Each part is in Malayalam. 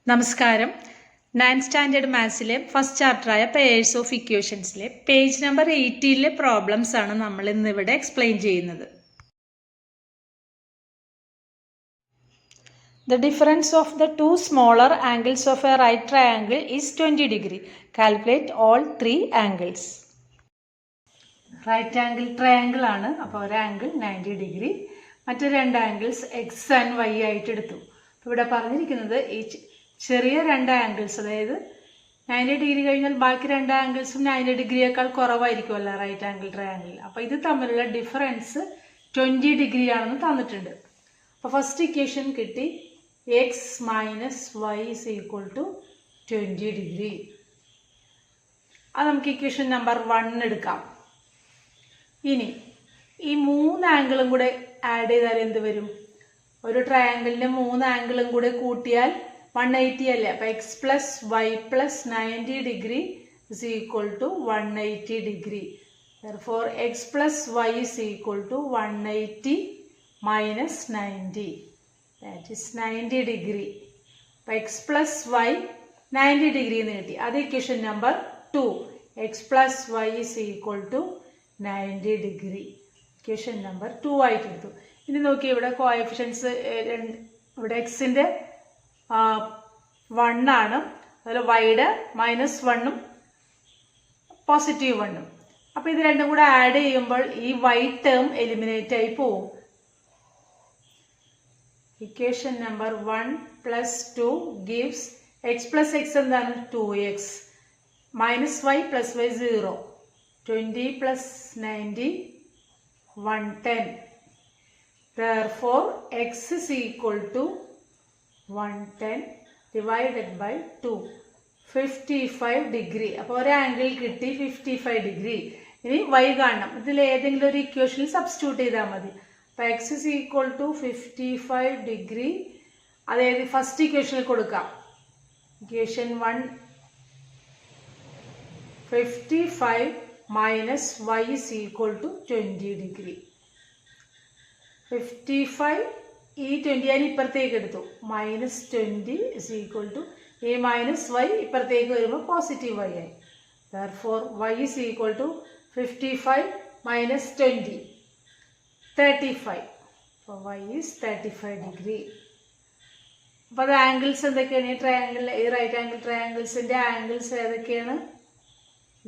നമസ്കാരം. 9th സ്റ്റാൻഡേർഡ് മാത്സിലെ ഫസ്റ്റ് ചാപ്റ്ററായ പെയേഴ്സ് ഓഫ് ഇക്വേഷൻസിലെ പേജ് നമ്പർ 18 പ്രോബ്ലംസ് ആണ് നമ്മൾ ഇന്നിവിടെ എക്സ്പ്ലെയിൻ ചെയ്യുന്നത്. The difference of the two smaller angles of a right triangle is 20 degree. Calculate all three angles. Right angle triangle ആണ്. അപ്പോൾ ഒരു ആംഗിൾ 90 ഡിഗ്രി, മറ്റു രണ്ട് ആംഗിൾസ് എക്സ് ആൻഡ് വൈ ആയിട്ട് എടുത്തു. അപ്പോൾ ഇവിടെ പറഞ്ഞിരിക്കുന്നത് ഈ ചെറിയ രണ്ട് ആംഗിൾസ്, അതായത് 90 ഡിഗ്രി കഴിഞ്ഞാൽ ബാക്കി രണ്ട് ആംഗിൾസും 90 ഡിഗ്രിയേക്കാൾ കുറവായിരിക്കുമല്ലോ റൈറ്റ് ആംഗിൾ ട്രയാങ്കിൾ. അപ്പോൾ ഇത് തമ്മിലുള്ള ഡിഫറൻസ് 20 ഡിഗ്രി ആണെന്ന് തന്നിട്ടുണ്ട്. അപ്പോൾ ഫസ്റ്റ് ഇക്വേഷൻ കിട്ടി, x minus y is equal to 20 degree. അത് നമുക്ക് ഇക്വേഷൻ നമ്പർ 1 എടുക്കാം. ഇനി ഈ മൂന്ന് ആംഗിളും കൂടെ ആഡ് ചെയ്താൽ എന്ത് വരും? ഒരു ട്രയാങ്കിളിന്റെ മൂന്ന് ആംഗിളും കൂടെ കൂട്ടിയാൽ 180 അല്ലേ? അപ്പൊ x plus y plus 90 degree is equal to 180 degree. therefore x plus y is equal to 180 minus 90, that is 90 degree. അപ്പൊ എക്സ് പ്ലസ് വൈ 90 ഡിഗ്രി എന്ന് കിട്ടി. അത് equation number 2. X plus y is equal to 90 degree. Equation number 2 ആയിട്ട് എടുത്തു. ഇനി നോക്കി, ഇവിടെ കോഎഫിഷ്യൻസ് ഇവിടെ എക്സിന്റെ 1 ആണ്, അതുപോലെ വൈയുടെ -1ഉം +1ഉം. അപ്പൊ ഇത് രണ്ടും കൂടെ ആഡ് ചെയ്യുമ്പോൾ ഈ വൈ ടേം എലിമിനേറ്റ് ആയി പോവും. Equation number 1 + 2 gives x + x എന്താണ്? 2x -y + y 0. 20 + 90 110. therefore x is equal to 110 divided by 2, 55 degree. അപ്പോൾ ഒരു ആംഗിൾ കിട്ടി 55 ഡിഗ്രി. ഇനി y കാണണം. ഇതിൽ ഏതെങ്കിലും ഒരു ഇക്വേഷനിൽ സബ്സ്റ്റിറ്റ്യൂട്ട് ചെയ്താൽ മതി. അപ്പോൾ x is equal to 55 degree. അതായത് ഫസ്റ്റ് ഇക്വേഷനിൽ കൊടുക്കാം. Equation 1 55 minus y is equal to 20 degree. 55 ഈ 20 ഞാൻ ഇപ്പുറത്തേക്ക് എടുത്തു, -20 is equal to ഈ -y ഇപ്പുറത്തേക്ക് വരുമ്പോൾ +y ആയി. therefore y is equal to 55 minus 20, 35. അപ്പോൾ y is 35 ഡിഗ്രി. അപ്പോൾ അത് ആംഗിൾസ് എന്തൊക്കെയാണ്? ഈ ട്രയാങ്കിൾ, ഈ റൈറ്റ് ആംഗിൾ ട്രയാങ്കിൾസിന്റെ ആംഗിൾസ് ഏതൊക്കെയാണ്?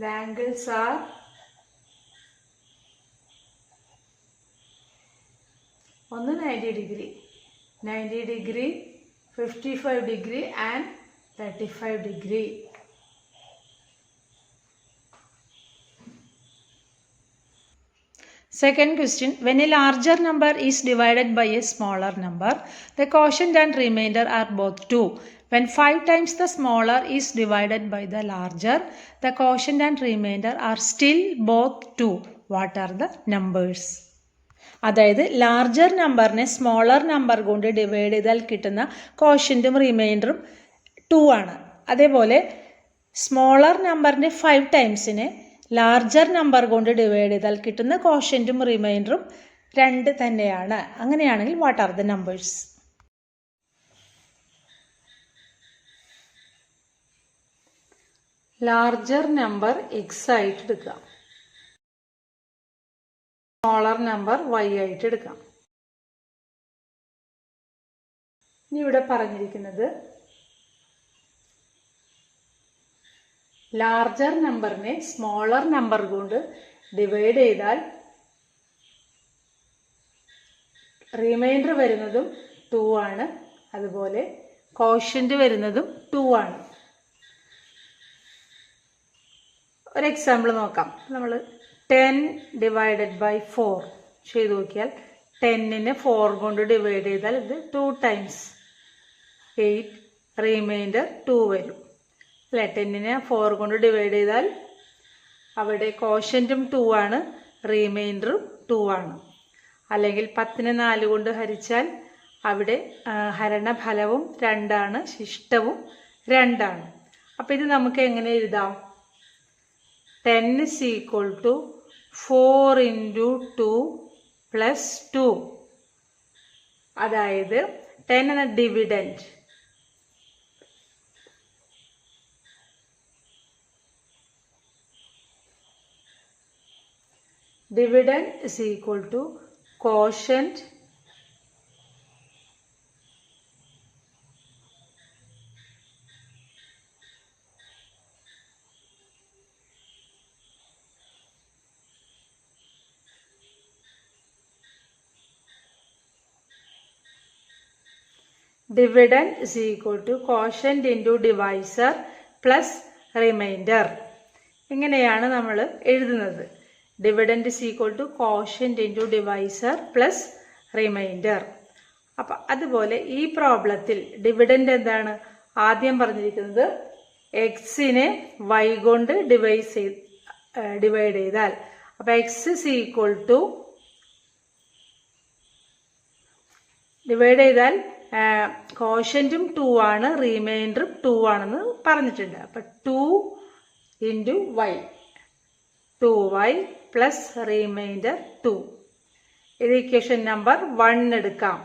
The angles are ഒന്ന് 90 degree, 90 degree, 55 degree and 35 degree. Second question, when a larger number is divided by a smaller number, the quotient and remainder are both 2. When 5 times the smaller is divided by the larger, the quotient and remainder are still both 2. What are the numbers? അതായത് ലാർജർ നമ്പറിനെ സ്മോളർ നമ്പർ കൊണ്ട് ഡിവൈഡ് ചെയ്താൽ കിട്ടുന്ന കോഷ്യൻറ്റും റിമൈൻഡറും 2 ആണ്. അതേപോലെ സ്മോളർ നമ്പറിൻ്റെ 5 ടൈംസിനെ ലാർജർ നമ്പർ കൊണ്ട് ഡിവൈഡ് ചെയ്താൽ കിട്ടുന്ന കോഷ്യൻറ്റും റിമൈൻഡറും 2 തന്നെയാണ്. അങ്ങനെയാണെങ്കിൽ what are the numbers? Larger number X ആയിട്ട് എടുക്കാം, സ്മോളർ നമ്പർ വൈ ആയിട്ട് എടുക്കാം. ഇനി ഇവിടെ പറഞ്ഞിരിക്കുന്നത് ലാർജർ നമ്പറിനെ സ്മോളർ നമ്പർ കൊണ്ട് ഡിവൈഡ് ചെയ്താൽ റിമൈൻഡർ വരുന്നതും 2 ആണ്, അതുപോലെ കോഷ്യന്റ് വരുന്നതും 2 ആണ്. ഒരു എക്സാമ്പിൾ നോക്കാം. നമ്മൾ 10 ഡിവൈഡഡ് ബൈ 4 ചെയ്ത് നോക്കിയാൽ 10നെ 4 കൊണ്ട് ഡിവൈഡ് ചെയ്താൽ ഇത് 2 ടൈംസ് 8, റിമൈൻഡർ 2 വരും അല്ലേ? 10നെ 4 കൊണ്ട് ഡിവൈഡ് ചെയ്താൽ അവിടെ കോഷ്യൻറ്റും 2 ആണ്, റിമൈൻഡറും 2 ആണ്. അല്ലെങ്കിൽ 10നെ 4 കൊണ്ട് ഹരിച്ചാൽ അവിടെ ഹരണഫലവും 2 ആണ്, ശിഷ്ടവും 2 ആണ്. അപ്പം ഇത് നമുക്ക് എങ്ങനെ എഴുതാം? 10 is equal to 4 into 2 plus 2. അതായത് 10 എന്ന dividend dividend is equal to quotient into divisor plus remainder. ഇങ്ങനെയാണ് നമ്മൾ എഴുതുന്നത്. Dividend is equal to quotient into divisor plus remainder. അപ്പം അതുപോലെ ഈ പ്രോബ്ലത്തിൽ ഡിവിഡൻഡ് എന്താണ്? ആദ്യം പറഞ്ഞിരിക്കുന്നത് എക്സിനെ വൈ കൊണ്ട് ഡിവൈഡ് ചെയ്താൽ, അപ്പം X is equal to divide ചെയ്താൽ കോഷ്യന്റും 2 ആണ്, റിമൈൻഡറും 2 ആണെന്ന് പറഞ്ഞിട്ടുണ്ട്. അപ്പം 2 into y, 2y plus remainder 2. ഇത് ഇക്വേഷൻ നമ്പർ 1 എടുക്കാം.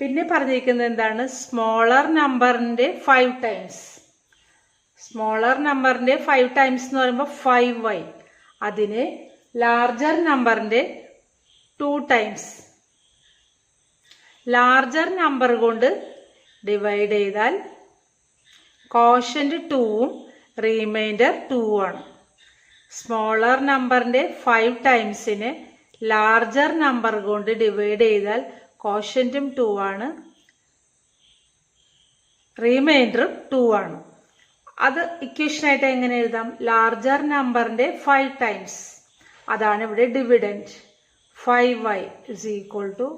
പിന്നെ പറഞ്ഞിരിക്കുന്നത് എന്താണ്? സ്മോളർ നമ്പറിൻ്റെ 5 ടൈംസ്. സ്മോളർ നമ്പറിൻ്റെ 5 ടൈംസ് എന്ന് പറയുമ്പോൾ 5y. അതിന് ലാർജർ നമ്പറിൻ്റെ 2 ടൈംസ്. ലാർജർ നമ്പർ കൊണ്ട് ഡിവൈഡ് ചെയ്താൽ കോഷ്യന്റ് 2ഉം റിമൈൻഡർ 2 ആണ്. സ്മോളർ നമ്പറിൻ്റെ 5 ടൈംസിന് ലാർജർ നമ്പർ കൊണ്ട് ഡിവൈഡ് ചെയ്താൽ കോഷ്യന്റും 2 ആണ്, റിമൈൻഡറും 2 ആണ്. അത് ഇക്വേഷനായിട്ട് എങ്ങനെ എഴുതാം? ലാർജർ നമ്പറിൻ്റെ 5 ടൈംസ്, അതാണ് ഇവിടെ dividend. 5y is equal to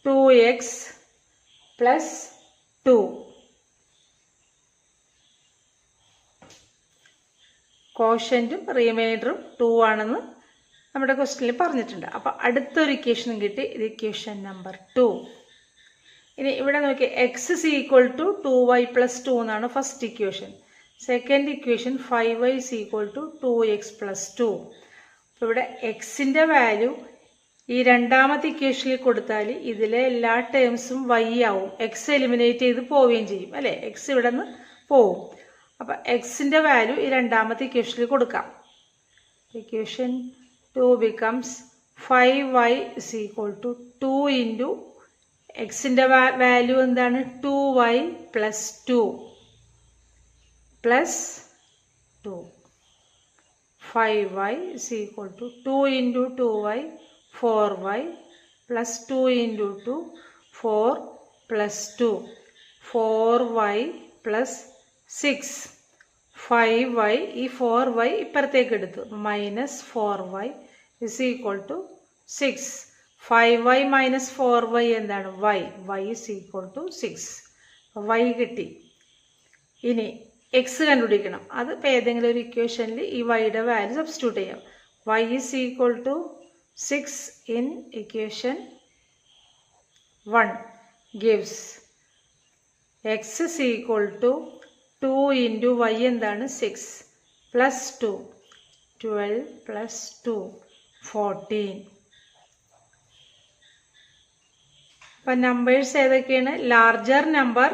2x plus 2. കോഷ്യന്റും റിമൈൻഡറും 2 ആണെന്ന് നമ്മുടെ ക്വസ്റ്റ്യനിൽ പറഞ്ഞിട്ടുണ്ട്. അപ്പം അടുത്തൊരു ഇക്വേഷനും കിട്ടി. ഇത് ഇക്വേഷൻ നമ്പർ 2. ഇനി ഇവിടെ നോക്കി, X is equal to 2y plus 2 എന്നാണ് first equation. Second equation 5y is equal to 2x plus 2. അപ്പോൾ ഇവിടെ എക്സിൻ്റെ വാല്യൂ ഈ രണ്ടാമത്തെ ഇക്വേഷനിൽ കൊടുത്താൽ ഇതിലെ എല്ലാ ടേംസും y ആവും. എക്സ് എലിമിനേറ്റ് ചെയ്ത് പോവുകയും ചെയ്യും അല്ലേ? എക്സ് ഇവിടെ നിന്ന് പോവും. അപ്പം എക്സിൻ്റെ വാല്യൂ ഈ രണ്ടാമത്തെ ഇക്വേഷനിൽ കൊടുക്കാം. Equation 2 becomes 5y is equal to 2 into എക്സിൻ്റെ വാല്യൂ എന്താണ്? 2y plus 2 plus 2. 5y is equal to 2 into 2y 4y plus 2 into 2 4 plus 2 4y plus 6. 5y ഈ 4y ഇപ്പുറത്തേക്ക് എടുത്തു, minus 4y is equal to 6. 5y minus 4y എന്താണ്? y is equal to 6. y കിട്ടി. ഇനി എക്സ് കണ്ടുപിടിക്കണം. അത് ഇപ്പോൾ ഏതെങ്കിലും ഒരു ഇക്വേഷനിൽ ഈ വൈയുടെ വാല്യൂ സബ്സ്റ്റിറ്റ്യൂട്ട് ചെയ്യാം. y is equal to 6 in equation 1 gives x is equal to 2 into y എന്താണ്? 6 plus 2 12 plus 2 14. അപ്പം നമ്പേഴ്സ് ഏതൊക്കെയാണ്? ലാർജർ നമ്പർ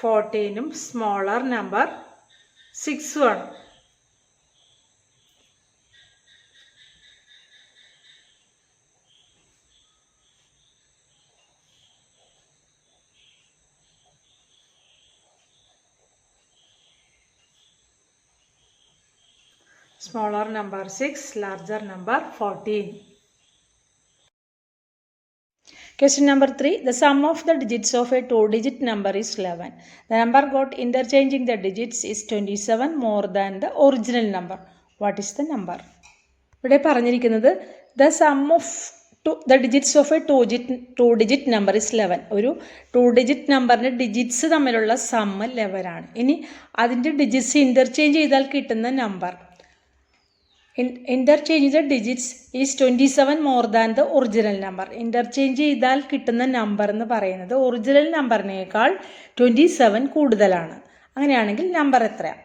14ഉം സ്മോളർ നമ്പർ 6ഉം ആണ്. Smaller number 6, larger number 14. Question number 3. The sum of the digits of a 2-digit number is 11. The number got interchanging the digits is 27 more than the original number. What is the number? ഇവിടെ പറഞ്ഞിരിക്കുന്നത് the sum of the digits of a 2-digit number is 11. ഒരു 2-digit നമ്പറിൻ്റെ ഡിജിറ്റ്സ് തമ്മിലുള്ള സം 11 ആണ്. ഇനി അതിൻ്റെ ഡിജിറ്റ്സ് ഇൻ്റർചേഞ്ച് ചെയ്താൽ കിട്ടുന്ന number, interchange the digits is 27 more than the original number. interchange ചെയ്താൽ കിട്ടുന്ന നമ്പർ എന്ന് പറയുന്നത് ഒറിജിനൽ നമ്പറിനേക്കാൾ 27 കൂടുതലാണ്. അങ്ങനെയാണെങ്കിൽ നമ്പർ എത്രയാണ്?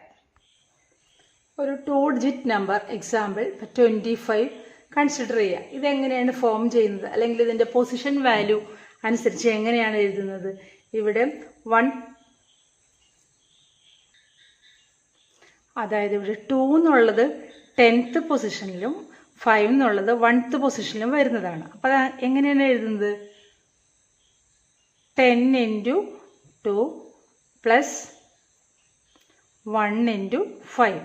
ഒരു 2-digit നമ്പർ എക്സാമ്പിൾ 25 കൺസിഡർ ചെയ്യുക. ഇതെങ്ങനെയാണ് ഫോം ചെയ്യുന്നത്, അല്ലെങ്കിൽ ഇതിൻ്റെ പൊസിഷൻ വാല്യൂ അനുസരിച്ച് എങ്ങനെയാണ് എഴുതുന്നത്? ഇവിടെ അതായത് ഇവിടെ 2 എന്നുള്ളത് 10th പൊസിഷനിലും 5 എന്നുള്ളത് 1th പൊസിഷനിലും വരുന്നതാണ്. അപ്പോൾ എങ്ങനെയാണ് എഴുതുന്നത്? 10 × 2 പ്ലസ് 1 × 5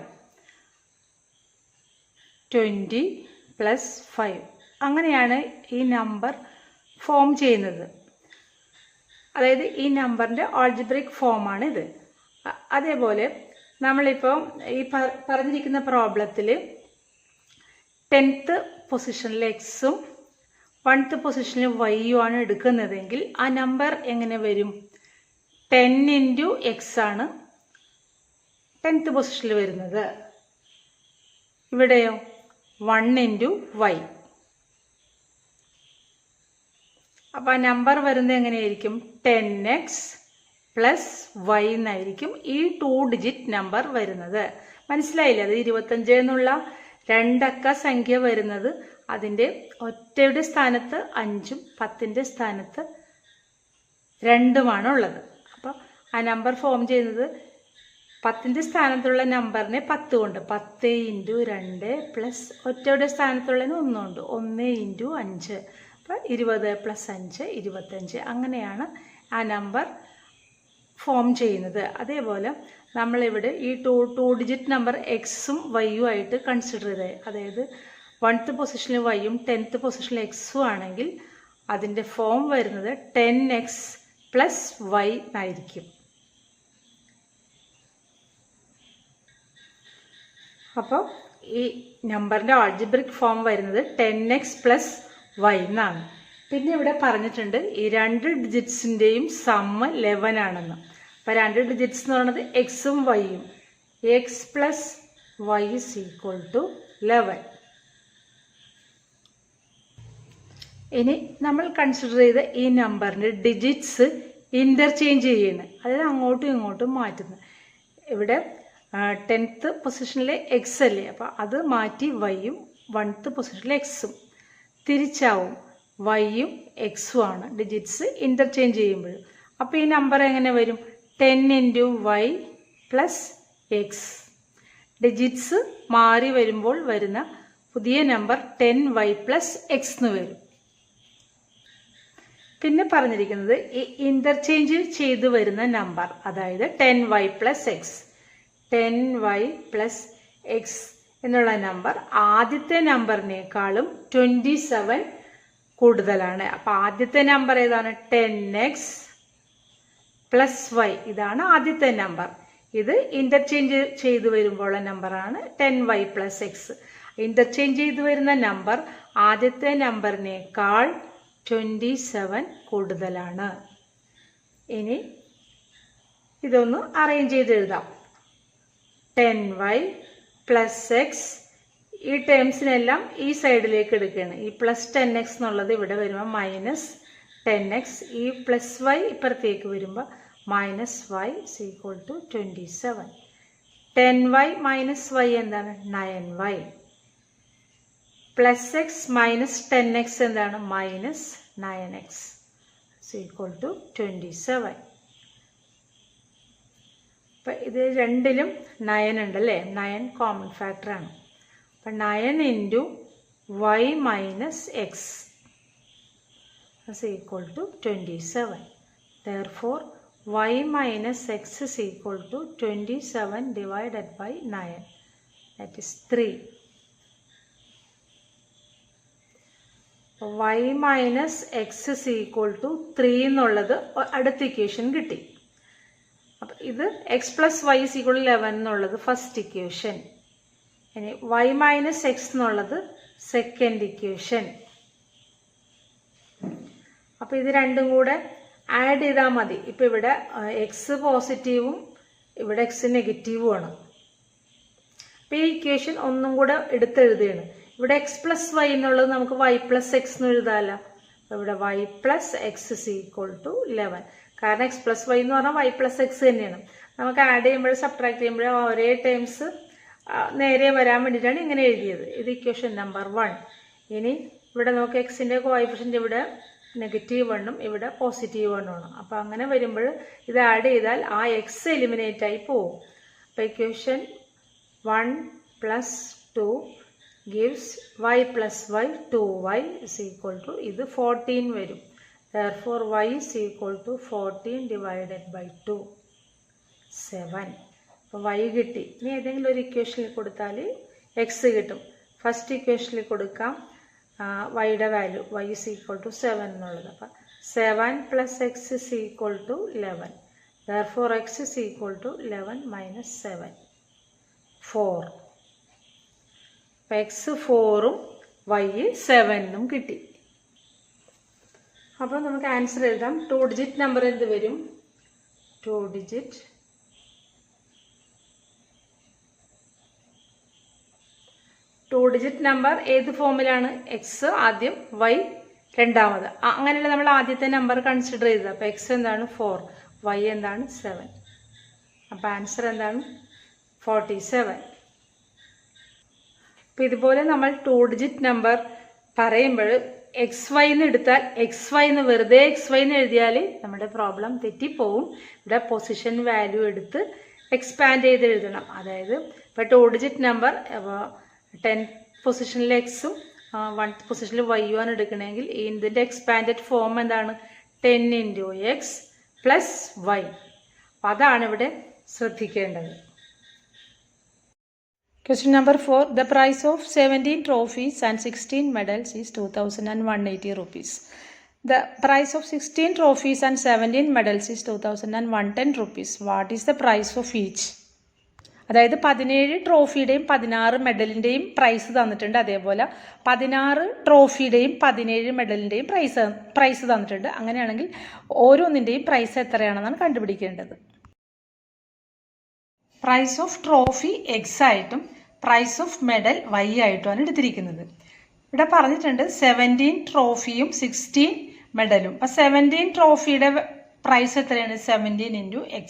20 പ്ലസ് 5. അങ്ങനെയാണ് ഈ നമ്പർ ഫോം ചെയ്യുന്നത്. അതായത് ഈ നമ്പറിൻ്റെ ആൾജിബ്രിക് ഫോമാണ് ഇത്. അതേപോലെ നമ്മളിപ്പോൾ ഈ പറഞ്ഞിരിക്കുന്ന പ്രോബ്ലത്തിൽ 10th പൊസിഷനിൽ എക്സും 1th പൊസിഷനിൽ വൈയും ആണ് എടുക്കുന്നതെങ്കിൽ ആ നമ്പർ എങ്ങനെ വരും? 10 × x ആണ് 10th പൊസിഷനിൽ വരുന്നത്. ഇവിടെയോ 1 × y. അപ്പോൾ ആ നമ്പർ വരുന്നത് എങ്ങനെയായിരിക്കും? 10x പ്ലസ് y എന്നായിരിക്കും ഈ 2 ഡിജിറ്റ് നമ്പർ വരുന്നത്. മനസ്സിലായില്ലേ? അത് 25 എന്നുള്ള 2 അക്ക സംഖ്യ വരുന്നത് അതിൻ്റെ ഒറ്റയുടെ സ്ഥാനത്ത് 5ഉം 10ൻ്റെ സ്ഥാനത്ത് 2ഉമാണ് ഉള്ളത്. അപ്പോൾ ആ നമ്പർ ഫോം ചെയ്യുന്നത് 10ൻ്റെ സ്ഥാനത്തുള്ള നമ്പറിനെ 10 കൊണ്ട് 10 × 2 പ്ലസ് ഒറ്റയുടെ സ്ഥാനത്തുള്ളതിന് 1 ഉണ്ട് 1 × 5. അപ്പോൾ 20 പ്ലസ് 5 25. അങ്ങനെയാണ് ആ നമ്പർ ഫോം ചെയ്യുന്നത്. അതേപോലെ നമ്മളിവിടെ ഈ 2 ഡിജിറ്റ് നമ്പർ എക്സും വൈയും ആയിട്ട് കൺസിഡർ ചെയ്തത്. അതായത് 1th പൊസിഷനിൽ വൈയും 10th പൊസിഷനിൽ എക്സും ആണെങ്കിൽ അതിൻ്റെ ഫോം വരുന്നത് 10x പ്ലസ് വൈ എന്നായിരിക്കും. അപ്പോൾ ഈ നമ്പറിൻ്റെ ആൾജിബ്രിക് ഫോം വരുന്നത് 10x പ്ലസ് വൈ എന്നാണ്. പിന്നെ ഇവിടെ പറഞ്ഞിട്ടുണ്ട് ഈ 2 ഡിജിറ്റ്സിൻ്റെയും സമ്മ് 11 ആണെന്ന്. അപ്പോൾ 2 ഡിജിറ്റ്സ് എന്ന് പറയുന്നത് എക്സും വൈയും. X plus y is equal to 11. ഇനി നമ്മൾ കൺസിഡർ ചെയ്ത ഈ നമ്പറിൻ്റെ ഡിജിറ്റ്സ് ഇൻ്റർചേഞ്ച് ചെയ്യുന്നത്, അതായത് അങ്ങോട്ടും ഇങ്ങോട്ടും മാറ്റുന്നത്. ഇവിടെ 10th പൊസിഷനിലെ എക്സ് അല്ലേ, അപ്പോൾ അത് മാറ്റി വൈയും 1th പൊസിഷനിലെ എക്സും തിരിച്ചാവും. വൈയും എക്സും ആണ് ഡിജിറ്റ്സ് ഇൻ്റർചേഞ്ച് ചെയ്യുമ്പോൾ. അപ്പോൾ ഈ നമ്പർ എങ്ങനെ വരും? 10 × y പ്ലസ് എക്സ്. ഡിജിറ്റ്സ് മാറി വരുമ്പോൾ വരുന്ന പുതിയ നമ്പർ 10y പ്ലസ് എക്സ് എന്ന് വരും. പിന്നെ പറഞ്ഞിരിക്കുന്നത് ഈ ഇൻ്റർചേഞ്ച് ചെയ്തു വരുന്ന നമ്പർ, അതായത് 10y plus X. 10y plus X എന്നുള്ള നമ്പർ ആദ്യത്തെ നമ്പറിനേക്കാളും 27 കൂടുതലാണ്. അപ്പോൾ ആദ്യത്തെ നമ്പർ ഏതാണ്? 10x plus Y. ഇതാണ് ആദ്യത്തെ നമ്പർ. ഇത് ഇൻ്റർചേഞ്ച് ചെയ്തു വരുമ്പോഴുള്ള നമ്പറാണ് 10y പ്ലസ് എക്സ്. ഇൻ്റർചേഞ്ച് ചെയ്തു വരുന്ന നമ്പർ ആദ്യത്തെ നമ്പറിനേക്കാൾ 27 കൂടുതലാണ്. ഇനി ഇതൊന്ന് അറേഞ്ച് ചെയ്ത് എഴുതാം. 10y പ്ലസ് എക്സ്, ഈ ടേംസിനെല്ലാം ഈ സൈഡിലേക്ക് എടുക്കുകയാണ്. ഈ പ്ലസ് 10x എന്നുള്ളത് ഇവിടെ വരുമ്പോൾ മൈനസ് 10x, ഈ പ്ലസ് വൈ ഇപ്പുറത്തേക്ക് വരുമ്പോൾ minus y is equal to 27. 10y minus y എന്താണ്? 9y. Plus x minus 10x എന്താണ്? Minus 9x is equal to 27. അപ്പം ഇത് രണ്ടിലും 9 ഉണ്ടല്ലേ? 9 കോമൺ ഫാക്ടറാണ്. അപ്പം 9 × y minus X is equal to 27. Therefore, y minus x is equal to 27 divided by 9. That is 3. y minus x is equal to 3 എന്നുള്ളത് അടുത്ത ഇക്വേഷൻ കിട്ടി. അപ്പം ഇത് x plus y is equal to 11 എന്നുള്ളത് ഫസ്റ്റ് ഇക്വേഷൻ. ഇനി y minus x എന്നുള്ളത് സെക്കൻഡ് ഇക്വേഷൻ. അപ്പോൾ ഇത് രണ്ടും കൂടെ ആഡ് ചെയ്താൽ മതി. ഇപ്പം ഇവിടെ എക്സ് പോസിറ്റീവും ഇവിടെ എക്സ് നെഗറ്റീവും ആണ്. അപ്പോൾ ഈ ഇക്വേഷൻ ഒന്നും കൂടെ എടുത്തെഴുതുകയാണ്. ഇവിടെ എക്സ് പ്ലസ് വൈ എന്നുള്ളത് നമുക്ക് വൈ പ്ലസ് എക്സ് എന്ന് എഴുതാമല്ലോ. അപ്പോൾ ഇവിടെ y plus x is equal to 11. കാരണം എക്സ് പ്ലസ് വൈ എന്ന് പറഞ്ഞാൽ വൈ പ്ലസ് എക്സ് തന്നെയാണ്. നമുക്ക് ആഡ് ചെയ്യുമ്പോഴും സബ്ട്രാക്ട് ചെയ്യുമ്പോഴും ഒരേ ടേംസ് നേരെ വരാൻ വേണ്ടിയിട്ടാണ് ഇങ്ങനെ എഴുതിയത്. ഇത് ഇക്വേഷൻ നമ്പർ 1. ഇനി ഇവിടെ നമുക്ക് എക്സിൻ്റെ കോഎഫിഷ്യൻ്റ് ഇവിടെ -1ഉം ഇവിടെ +1ഉമാണ്. അപ്പോൾ അങ്ങനെ വരുമ്പോൾ ഇത് ആഡ് ചെയ്താൽ ആ എക്സ് എലിമിനേറ്റ് ആയി പോകും. അപ്പോൾ equation 1 plus 2 gives y plus y 2y is equal to ഇത് 14 വരും. Therefore y is equal to 14 divided by 2 7. അപ്പോൾ y കിട്ടി. ഇനി ഏതെങ്കിലും ഒരു ഇക്വേഷനിൽ കൊടുത്താൽ എക്സ് കിട്ടും. ഫസ്റ്റ് ഇക്വേഷനിൽ കൊടുക്കാം വൈയുടെ value y is equal to 7 എന്നുള്ളത്. അപ്പം 7 plus x is equal to 11. Therefore x is equal to 11 minus 7 4. അപ്പം എക്സ് 4ഉം y 7ഉം കിട്ടി. അപ്പോൾ നമുക്ക് ആൻസർ എഴുതാം. 2 ഡിജിറ്റ് നമ്പർ എന്ത് വരും? 2 ഡിജിറ്റ് നമ്പർ ഏത് ഫോമിലാണ്? എക്സ് ആദ്യം y രണ്ടാമത്. അങ്ങനെയല്ല നമ്മൾ ആദ്യത്തെ നമ്പർ കൺസിഡർ ചെയ്തത്. അപ്പോൾ എക്സ് എന്താണ്? 4, y എന്താണ്? 7. അപ്പോൾ ആൻസർ എന്താണ്? 47. അപ്പം ഇതുപോലെ നമ്മൾ 2 ഡിജിറ്റ് നമ്പർ പറയുമ്പോൾ എക്സ് വൈ എന്ന് എടുത്താൽ എക്സ് വൈ എന്ന് വെറുതെ എക്സ് വൈ എന്ന് എഴുതിയാൽ നമ്മുടെ പ്രോബ്ലം തെറ്റിപ്പോവും. ഇവിടെ പൊസിഷൻ വാല്യൂ എടുത്ത് എക്സ്പാൻഡ് ചെയ്ത് എഴുതണം. അതായത് ഇപ്പോൾ 2 ഡിജിറ്റ് നമ്പർ 10 പൊസിഷനിൽ എക്സും 1 പൊസിഷനിൽ വൈയും ആണ് എടുക്കണമെങ്കിൽ ഇതിൻ്റെ എക്സ്പാൻഡഡ് ഫോം എന്താണ്? 10 into x plus y. അപ്പം അതാണ് ഇവിടെ ശ്രദ്ധിക്കേണ്ടത്. Question number 4. The price of 17 trophies and 16 medals is 2,180 rupees. The price of 16 trophies and 17 medals is 2,110 rupees. What is the price of each? അതായത് 17 ട്രോഫിയുടെയും 16 മെഡലിൻ്റെയും പ്രൈസ് തന്നിട്ടുണ്ട്. അതേപോലെ 16 ട്രോഫിയുടെയും 17 മെഡലിൻ്റെയും പ്രൈസ് തന്നിട്ടുണ്ട്. അങ്ങനെയാണെങ്കിൽ ഓരോന്നിൻ്റെയും പ്രൈസ് എത്രയാണെന്നാണ് കണ്ടുപിടിക്കേണ്ടത്. പ്രൈസ് ഓഫ് ട്രോഫി എക്സ് ആയിട്ടും പ്രൈസ് ഓഫ് മെഡൽ വൈ ആയിട്ടുമാണ് എടുത്തിരിക്കുന്നത്. ഇവിടെ പറഞ്ഞിട്ടുണ്ട് 17 ട്രോഫിയും 16 മെഡലും. അപ്പം 17 ട്രോഫിയുടെ പ്രൈസ് എത്രയാണ്? 17 into x.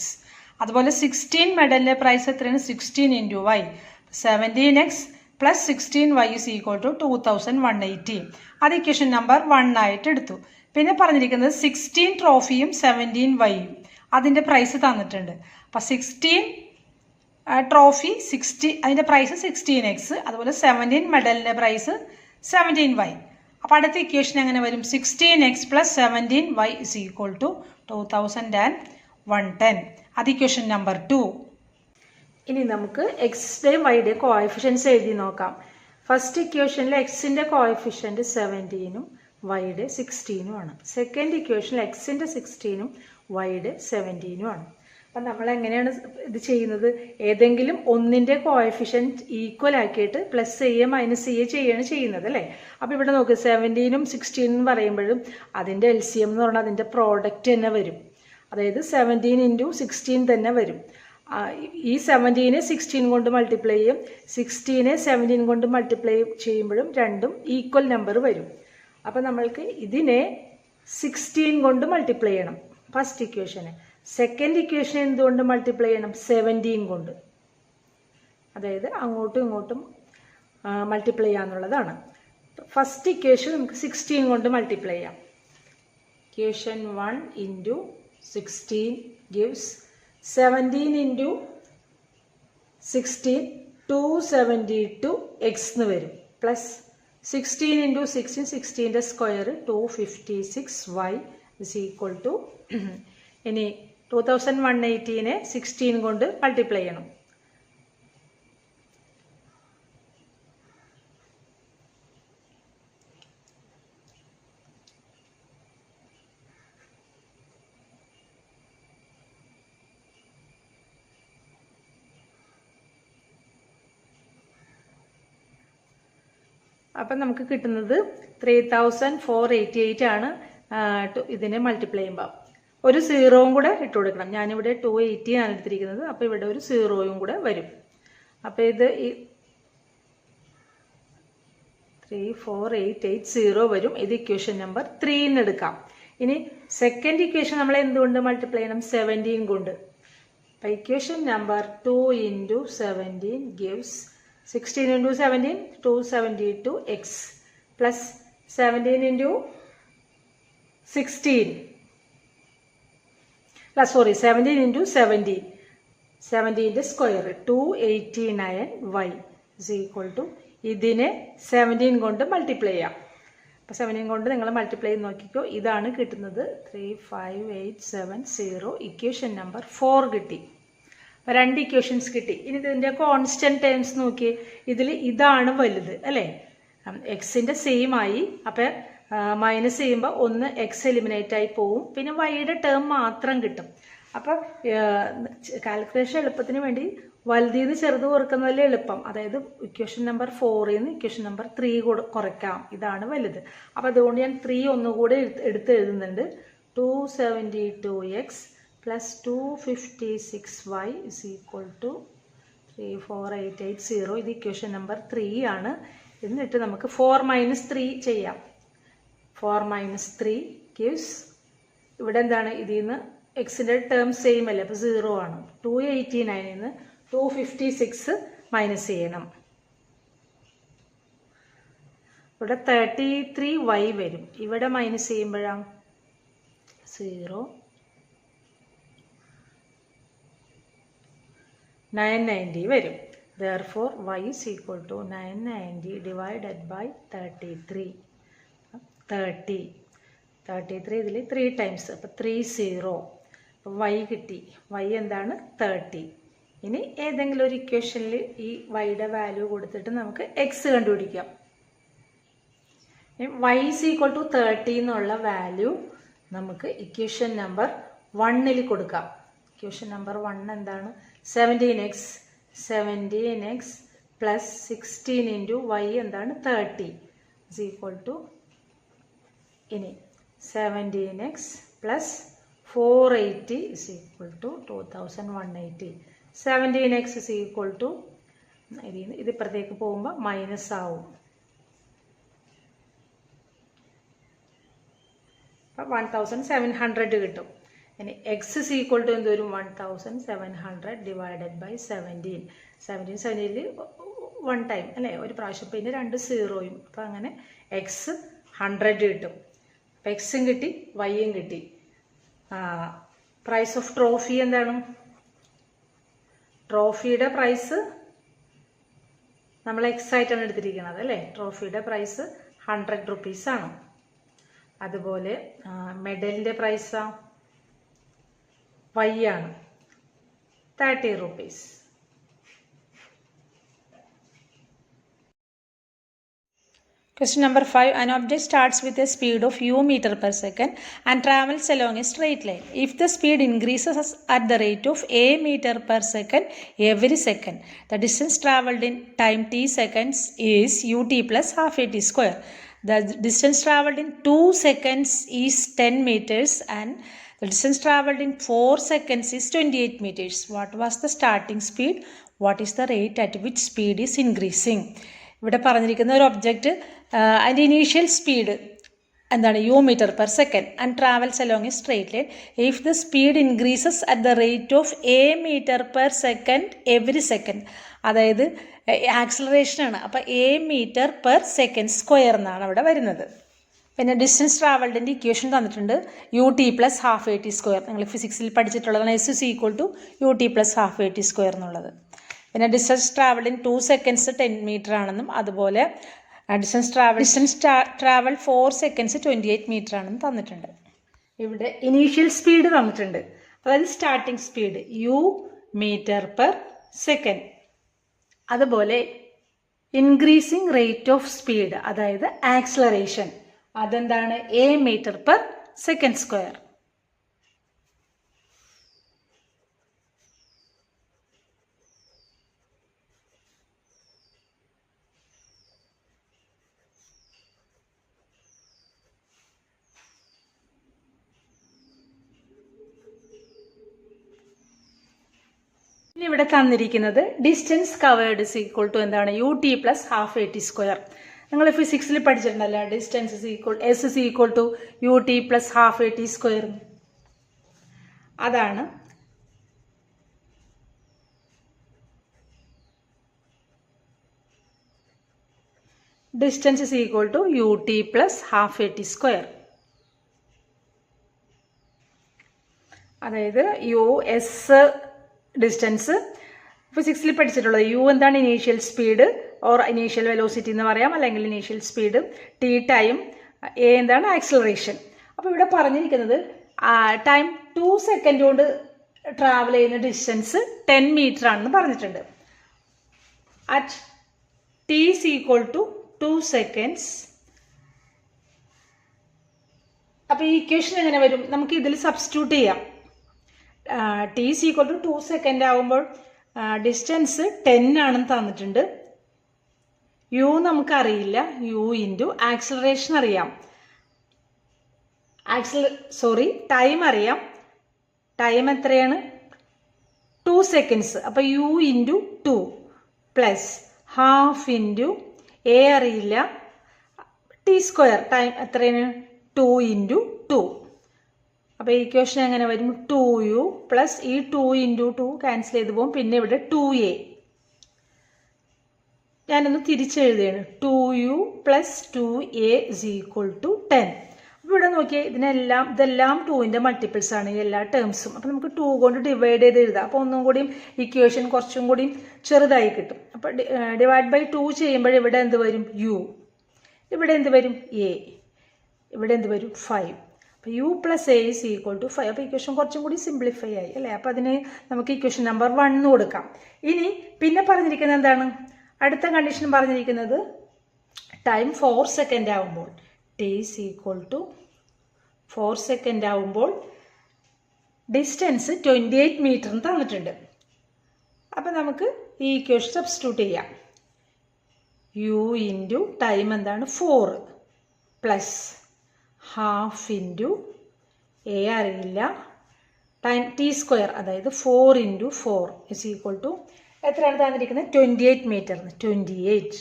അതുപോലെ 16 മെഡലിൻ്റെ പ്രൈസ് എത്രയാണ്? 16 into y. 17x plus 16y is equal to 2,180. അത് ഇക്വേഷൻ നമ്പർ 1 ആയിട്ട് എടുത്തു. പിന്നെ പറഞ്ഞിരിക്കുന്നത് 16 ട്രോഫിയും 17 വൈയും അതിൻ്റെ പ്രൈസ് തന്നിട്ടുണ്ട്. അപ്പം 16 ട്രോഫി 60 അതിൻ്റെ പ്രൈസ് 16x. അതുപോലെ 17 മെഡലിൻ്റെ പ്രൈസ് 17y. അപ്പോൾ അടുത്ത ഇക്വേഷൻ എങ്ങനെ വരും? 16x plus 17y is equal to 2,110. അത് ഇക്വേഷൻ നമ്പർ 2. ഇനി നമുക്ക് എക്സിൻ്റെയും വൈയുടെയും കോഎഫിഷ്യൻസ് എഴുതി നോക്കാം. ഫസ്റ്റ് ഇക്വേഷനിൽ എക്സിൻ്റെ കോഎഫിഷ്യൻറ്റ് 17ഉം വൈയുടെ 16ഉം ആണ്. സെക്കൻഡ് ഇക്വേഷനിൽ എക്സിൻ്റെ 16ഉം വൈയുടെ 17ഉം ആണ്. അപ്പം നമ്മൾ എങ്ങനെയാണ് ഇത് ചെയ്യുന്നത്? ഏതെങ്കിലും ഒന്നിൻ്റെ കോഎഫിഷ്യൻറ്റ് ഈക്വൽ ആക്കിയിട്ട് പ്ലസ് ചെയ്യുക മൈനസ് ചെയ്യുകയാണ് ചെയ്യുന്നത് അല്ലേ? അപ്പോൾ ഇവിടെ നോക്ക് 17ഉം 16ഉം പറയുമ്പോഴും അതിൻ്റെ LCM എന്ന് പറഞ്ഞാൽ അതിൻ്റെ പ്രോഡക്റ്റ് തന്നെ വരും. അതായത് 17 into 16 തന്നെ വരും. ഈ 17നെ 16 കൊണ്ട് മൾട്ടിപ്ലൈ ചെയ്യും, 16നെ 17 കൊണ്ട് മൾട്ടിപ്ലൈ ചെയ്യുമ്പോഴും രണ്ടും ഈക്വൽ നമ്പർ വരും. അപ്പം നമ്മൾക്ക് ഇതിനെ 16 കൊണ്ട് മൾട്ടിപ്ലൈ ചെയ്യണം ഫസ്റ്റ് ഇക്വേഷനെ. സെക്കൻഡ് ഇക്വേഷൻ എന്തുകൊണ്ട് മൾട്ടിപ്ലൈ ചെയ്യണം? 17 കൊണ്ട്. അതായത് അങ്ങോട്ടും ഇങ്ങോട്ടും മൾട്ടിപ്ലൈ ചെയ്യാന്നുള്ളതാണ്. ഫസ്റ്റ് ഇക്വേഷൻ നമുക്ക് 16 കൊണ്ട് മൾട്ടിപ്ലൈ ചെയ്യാം. Equation 1 into 16 gives 17 into 16 272x എന്ന് വരും. പ്ലസ് 16 into 16 16ൻ്റെ square 256y is equal to ഇനി 2,180നെ 16 കൊണ്ട് മൾട്ടിപ്ലൈ ചെയ്യണം. അപ്പം നമുക്ക് കിട്ടുന്നത് 3,488 ആണ്. ഇതിനെ മൾട്ടിപ്ലൈ ചെയ്യുമ്പോൾ ഒരു സീറോയും കൂടെ ഇട്ട് കൊടുക്കണം. ഞാനിവിടെ 280 ആണ് എടുത്തിരിക്കുന്നത്. അപ്പോൾ ഇവിടെ ഒരു സീറോയും കൂടെ വരും. അപ്പോൾ ഇത് 34880 വരും. ഇത് ഇക്വേഷൻ നമ്പർ 3 എന്ന് എടുക്കാം. ഇനി സെക്കൻഡ് ഇക്വേഷൻ നമ്മൾ എന്തുകൊണ്ട് മൾട്ടിപ്ലൈ ചെയ്യണം? 17 കൊണ്ട്. അപ്പോൾ equation number 2 into 17 gives 16 into 17 272x plus 17 into 16 17 into 17 17ന്റെ square 289y is equal to ഇതിനെ 17 കൊണ്ട് മൾട്ടിപ്ലൈ ചെയ്യാം. അപ്പോൾ 17 കൊണ്ട് നിങ്ങൾ മൾട്ടിപ്ലൈ ചെയ്ത് നോക്കിക്കോ. ഇതാണ് കിട്ടുന്നത് 35870. ഇക്വേഷൻ നമ്പർ 4 കിട്ടി. അപ്പോൾ 2 ഇക്വേഷൻസ് കിട്ടി. ഇനി ഇതിൻ്റെ കോൺസ്റ്റൻറ്റ് ടേംസ് നോക്കിയേ. ഇതിൽ ഇതാണ് വലുത് അല്ലേ, എക്സിൻ്റെ സെയിം ആയി. അപ്പോൾ മൈനസ് ചെയ്യുമ്പോൾ ഒന്ന് എക്സ് എലിമിനേറ്റ് ആയി പോവും, പിന്നെ വൈയുടെ ടേം മാത്രം കിട്ടും. അപ്പോൾ കാൽക്കുലേഷൻ എളുപ്പത്തിന് വേണ്ടി വലുതിൽ നിന്ന് ചെറുത് കുറക്കുന്നതല്ലേ എളുപ്പം. അതായത് ഇക്വേഷൻ നമ്പർ 4ൽ നിന്ന് ഇക്വേഷൻ നമ്പർ 3 കുറയ്ക്കാം. ഇതാണ് വലുത്. അപ്പോൾ അതുകൊണ്ട് ഞാൻ 3 ഒന്നുകൂടെ എടുത്ത് എഴുതുന്നുണ്ട്. 272x plus 256y is equal to 34880. ഇത് ഇക്വേഷൻ നമ്പർ 3 ആണ്. എന്നിട്ട് നമുക്ക് 4 - 3 ചെയ്യാം. 4 - 3 gives, ഇവിടെ എന്താണ്, ഇതിൽ നിന്ന് എക്സിൻ്റെ ടേം സെയിം അല്ലേ, അപ്പോൾ 0 ആണ്. 289ൽ നിന്ന് 256 മൈനസ് ചെയ്യണം. ഇവിടെ 33y വരും. ഇവിടെ മൈനസ് ചെയ്യുമ്പോഴാണ് 0 990 വരും. Therefore y is equal to 990 divided by 33. 33 ഇതിൽ 3 ടൈംസ്, അപ്പോൾ 30. അപ്പോൾ y കിട്ടി. y എന്താണ്, 30. ഇനി ഏതെങ്കിലും ഒരു ഇക്വേഷനിൽ ഈ വൈയുടെ വാല്യൂ കൊടുത്തിട്ട് നമുക്ക് എക്സ് കണ്ടുപിടിക്കാം. y is equal to 30 എന്നുള്ള വാല്യൂ നമുക്ക് ഇക്വേഷൻ നമ്പർ 1ൽ കൊടുക്കാം. ഇക്വേഷൻ നമ്പർ 1 എന്താണ്, 17x പ്ലസ് 16 ഇൻറ്റു y എന്താണ് 30 ഇസ് ഈക്വൽ ടു, ഇനി 17x plus 480 is equal to 2180. 17x is equal to, ഇത് ഇപ്പുറത്തേക്ക് പോകുമ്പോൾ മൈനസ് ആവും. അപ്പം 1700 കിട്ടും. ഇനി എക്സ് ഇസ് ഈക്വൽ ടു എന്ത് വരും, 1700 ഡിവൈഡഡ് ബൈ 17. 17ൽ 1 ടൈം അല്ലേ, ഒരു പ്രാവശ്യം, പിന്നെ 2 സീറോയും. അപ്പം അങ്ങനെ എക്സ് 100 കിട്ടും. അപ്പം എക്സും കിട്ടി, വൈയും കിട്ടി. പ്രൈസ് ഓഫ് ട്രോഫി എന്താണ്, ട്രോഫിയുടെ പ്രൈസ് നമ്മൾ എക്സ് ആയിട്ടാണ് എടുത്തിരിക്കുന്നത് അല്ലേ. ട്രോഫിയുടെ പ്രൈസ് 100 റുപ്പീസാണ്. അതുപോലെ മെഡലിൻ്റെ പ്രൈസാ വൈ ആണ്, 30 rupees. Question number 5. An object starts with a speed of u meter per second and travels along a straight line. If the speed increases at the rate of a meter per second every second, the distance travelled in time t seconds is ut plus half at square. The distance travelled in 2 seconds is 10 meters and the distance travelled in 4 seconds is 28 meters. What was the starting speed? What is the rate at which speed is increasing? ഇവിടെ പറഞ്ഞിരിക്കുന്ന ഒരു ഒബ്ജക്റ്റ് അതിൻ്റെ ഇനീഷ്യൽ സ്പീഡ് എന്താണ്, u meter per second and travels along a straight line. If the speed increases at the rate of a meter per second every second, അതായത് ആക്സിലറേഷൻ ആണ്. അപ്പോൾ a meter per second square എന്നാണ് അവിടെ വരുന്നത്. പിന്നെ ഡിസ്റ്റൻസ് ട്രാവൽഡിൻ്റെ ഇക്വേഷൻ തന്നിട്ടുണ്ട്, ut plus half at square. നിങ്ങൾ ഫിസിക്സിൽ പഠിച്ചിട്ടുള്ളതാണ്. s is equal to ut plus half at square എന്നുള്ളത്. പിന്നെ distance travel in 2 seconds 10 metre ആണെന്നും, അതുപോലെ ഡിസ്റ്റൻസ് ട്രാവൽ 4 സെക്കൻഡ്സ് 28 മീറ്റർ ആണെന്നും തന്നിട്ടുണ്ട്. ഇവിടെ ഇനീഷ്യൽ സ്പീഡ് തന്നിട്ടുണ്ട്, അതായത് starting speed u metre per second. അതുപോലെ ഇൻക്രീസിങ് റേറ്റ് ഓഫ് സ്പീഡ്, അതായത് ആക്സിലറേഷൻ, അതെന്താണ്, a metre per second square. ഇനി ഇവിടെ തന്നിരിക്കുന്നത് distance covered is equal to എന്താണ്, ut plus half at square. നിങ്ങൾ ഫിസിക്സിൽ പഠിച്ചിട്ടുണ്ടല്ലോ, distance is equal s is equal to ut plus half at square. അതാണ് distance is equal to ut plus half at square. അതായത് s ഡിസ്റ്റൻസ് ഫിസിക്സിൽ പഠിച്ചിട്ടുള്ളത്. യു എന്താണ്? Initial speed or initial velocity എന്ന് പറയാം, അല്ലെങ്കിൽ initial speed. T time. A എന്താണ്? ആക്സിലറേഷൻ. അപ്പോൾ ഇവിടെ പറഞ്ഞിരിക്കുന്നത് ടൈം 2 സെക്കൻഡ് കൊണ്ട് ട്രാവൽ ചെയ്യുന്ന ഡിസ്റ്റൻസ് 10 മീറ്റർ ആണെന്ന് പറഞ്ഞിട്ടുണ്ട്. At t is equal to 2 seconds. അപ്പോൾ ഈ ഇക്വേഷൻ എങ്ങനെ വരും? നമുക്ക് ഇതിൽ സബ്സ്റ്റിറ്റ്യൂട്ട് ചെയ്യാം. ടി ഈസ് ഈക്വൽ ടു 2 സെക്കൻഡ് ആകുമ്പോൾ ഡിസ്റ്റൻസ് 10 ആണെന്ന് തന്നിട്ടുണ്ട്. യു നമുക്കറിയില്ല. യു ഇൻറ്റു ആക്സിലറേഷൻ അറിയാം. ടൈം അറിയാം. ടൈം എത്രയാണ്? 2 സെക്കൻഡ്സ്. അപ്പോൾ u into 2 plus half into a അറിയില്ല. ടി സ്ക്വയർ ടൈം എത്രയാണ്? 2 ഇൻറ്റു 2. അപ്പോൾ ഈ ഇക്വേഷൻ എങ്ങനെ വരും? 2u പ്ലസ് ഈ 2 ഇൻറ്റു 2 ക്യാൻസൽ ചെയ്ത് പോകും. പിന്നെ ഇവിടെ 2a. ഞാനൊന്ന് തിരിച്ചെഴുതുകയാണ്. 2u plus 2a is equal to 10. അപ്പോൾ ഇവിടെ നോക്കിയാൽ ഇതെല്ലാം 2ൻ്റെ മൾട്ടിപ്പിൾസ് ആണ് ഈ എല്ലാ ടേംസും. അപ്പോൾ നമുക്ക് 2 കൊണ്ട് ഡിവൈഡ് ചെയ്ത് എഴുതാം. അപ്പോൾ ഒന്നും കൂടിയും ഇക്വേഷൻ കുറച്ചും കൂടി ചെറുതായി കിട്ടും. അപ്പോൾ ഡിവൈഡ് ബൈ 2 ചെയ്യുമ്പോൾ ഇവിടെ എന്ത് വരും? u. ഇവിടെ എന്ത് വരും? a. ഇവിടെ എന്ത് വരും? 5. അപ്പോൾ u plus a is equal to 5. അപ്പോൾ ഇക്വേഷൻ കുറച്ചും കൂടി സിംപ്ലിഫൈ ആയി അല്ലേ? അപ്പോൾ അതിന് നമുക്ക് ഇക്വേഷൻ നമ്പർ 1 കൊടുക്കാം. ഇനി പിന്നെ പറഞ്ഞിരിക്കുന്നത് എന്താണ്? അടുത്ത കണ്ടീഷൻ പറഞ്ഞിരിക്കുന്നത് ടൈം 4 സെക്കൻഡ് ആകുമ്പോൾ t is equal to 4 second ആകുമ്പോൾ ഡിസ്റ്റൻസ് 28 മീറ്റർ തന്നിട്ടുണ്ട്. അപ്പോൾ നമുക്ക് ഈ ഇക്വേഷൻ സബ്സ്റ്റിറ്റ്യൂട്ട് ചെയ്യാം. യു ഇൻറ്റു ടൈം എന്താണ്? 4 പ്ലസ് ഹാഫ് ഇൻറ്റു എ അറിയില്ല. ടൈം ടി സ്ക്വയർ അതായത് 4 ഇൻറ്റു 4 ഇസ് ഈക്വൽ ടു എത്രയാണ് തന്നിരിക്കുന്നത്? 28 മീറ്റർ. 28.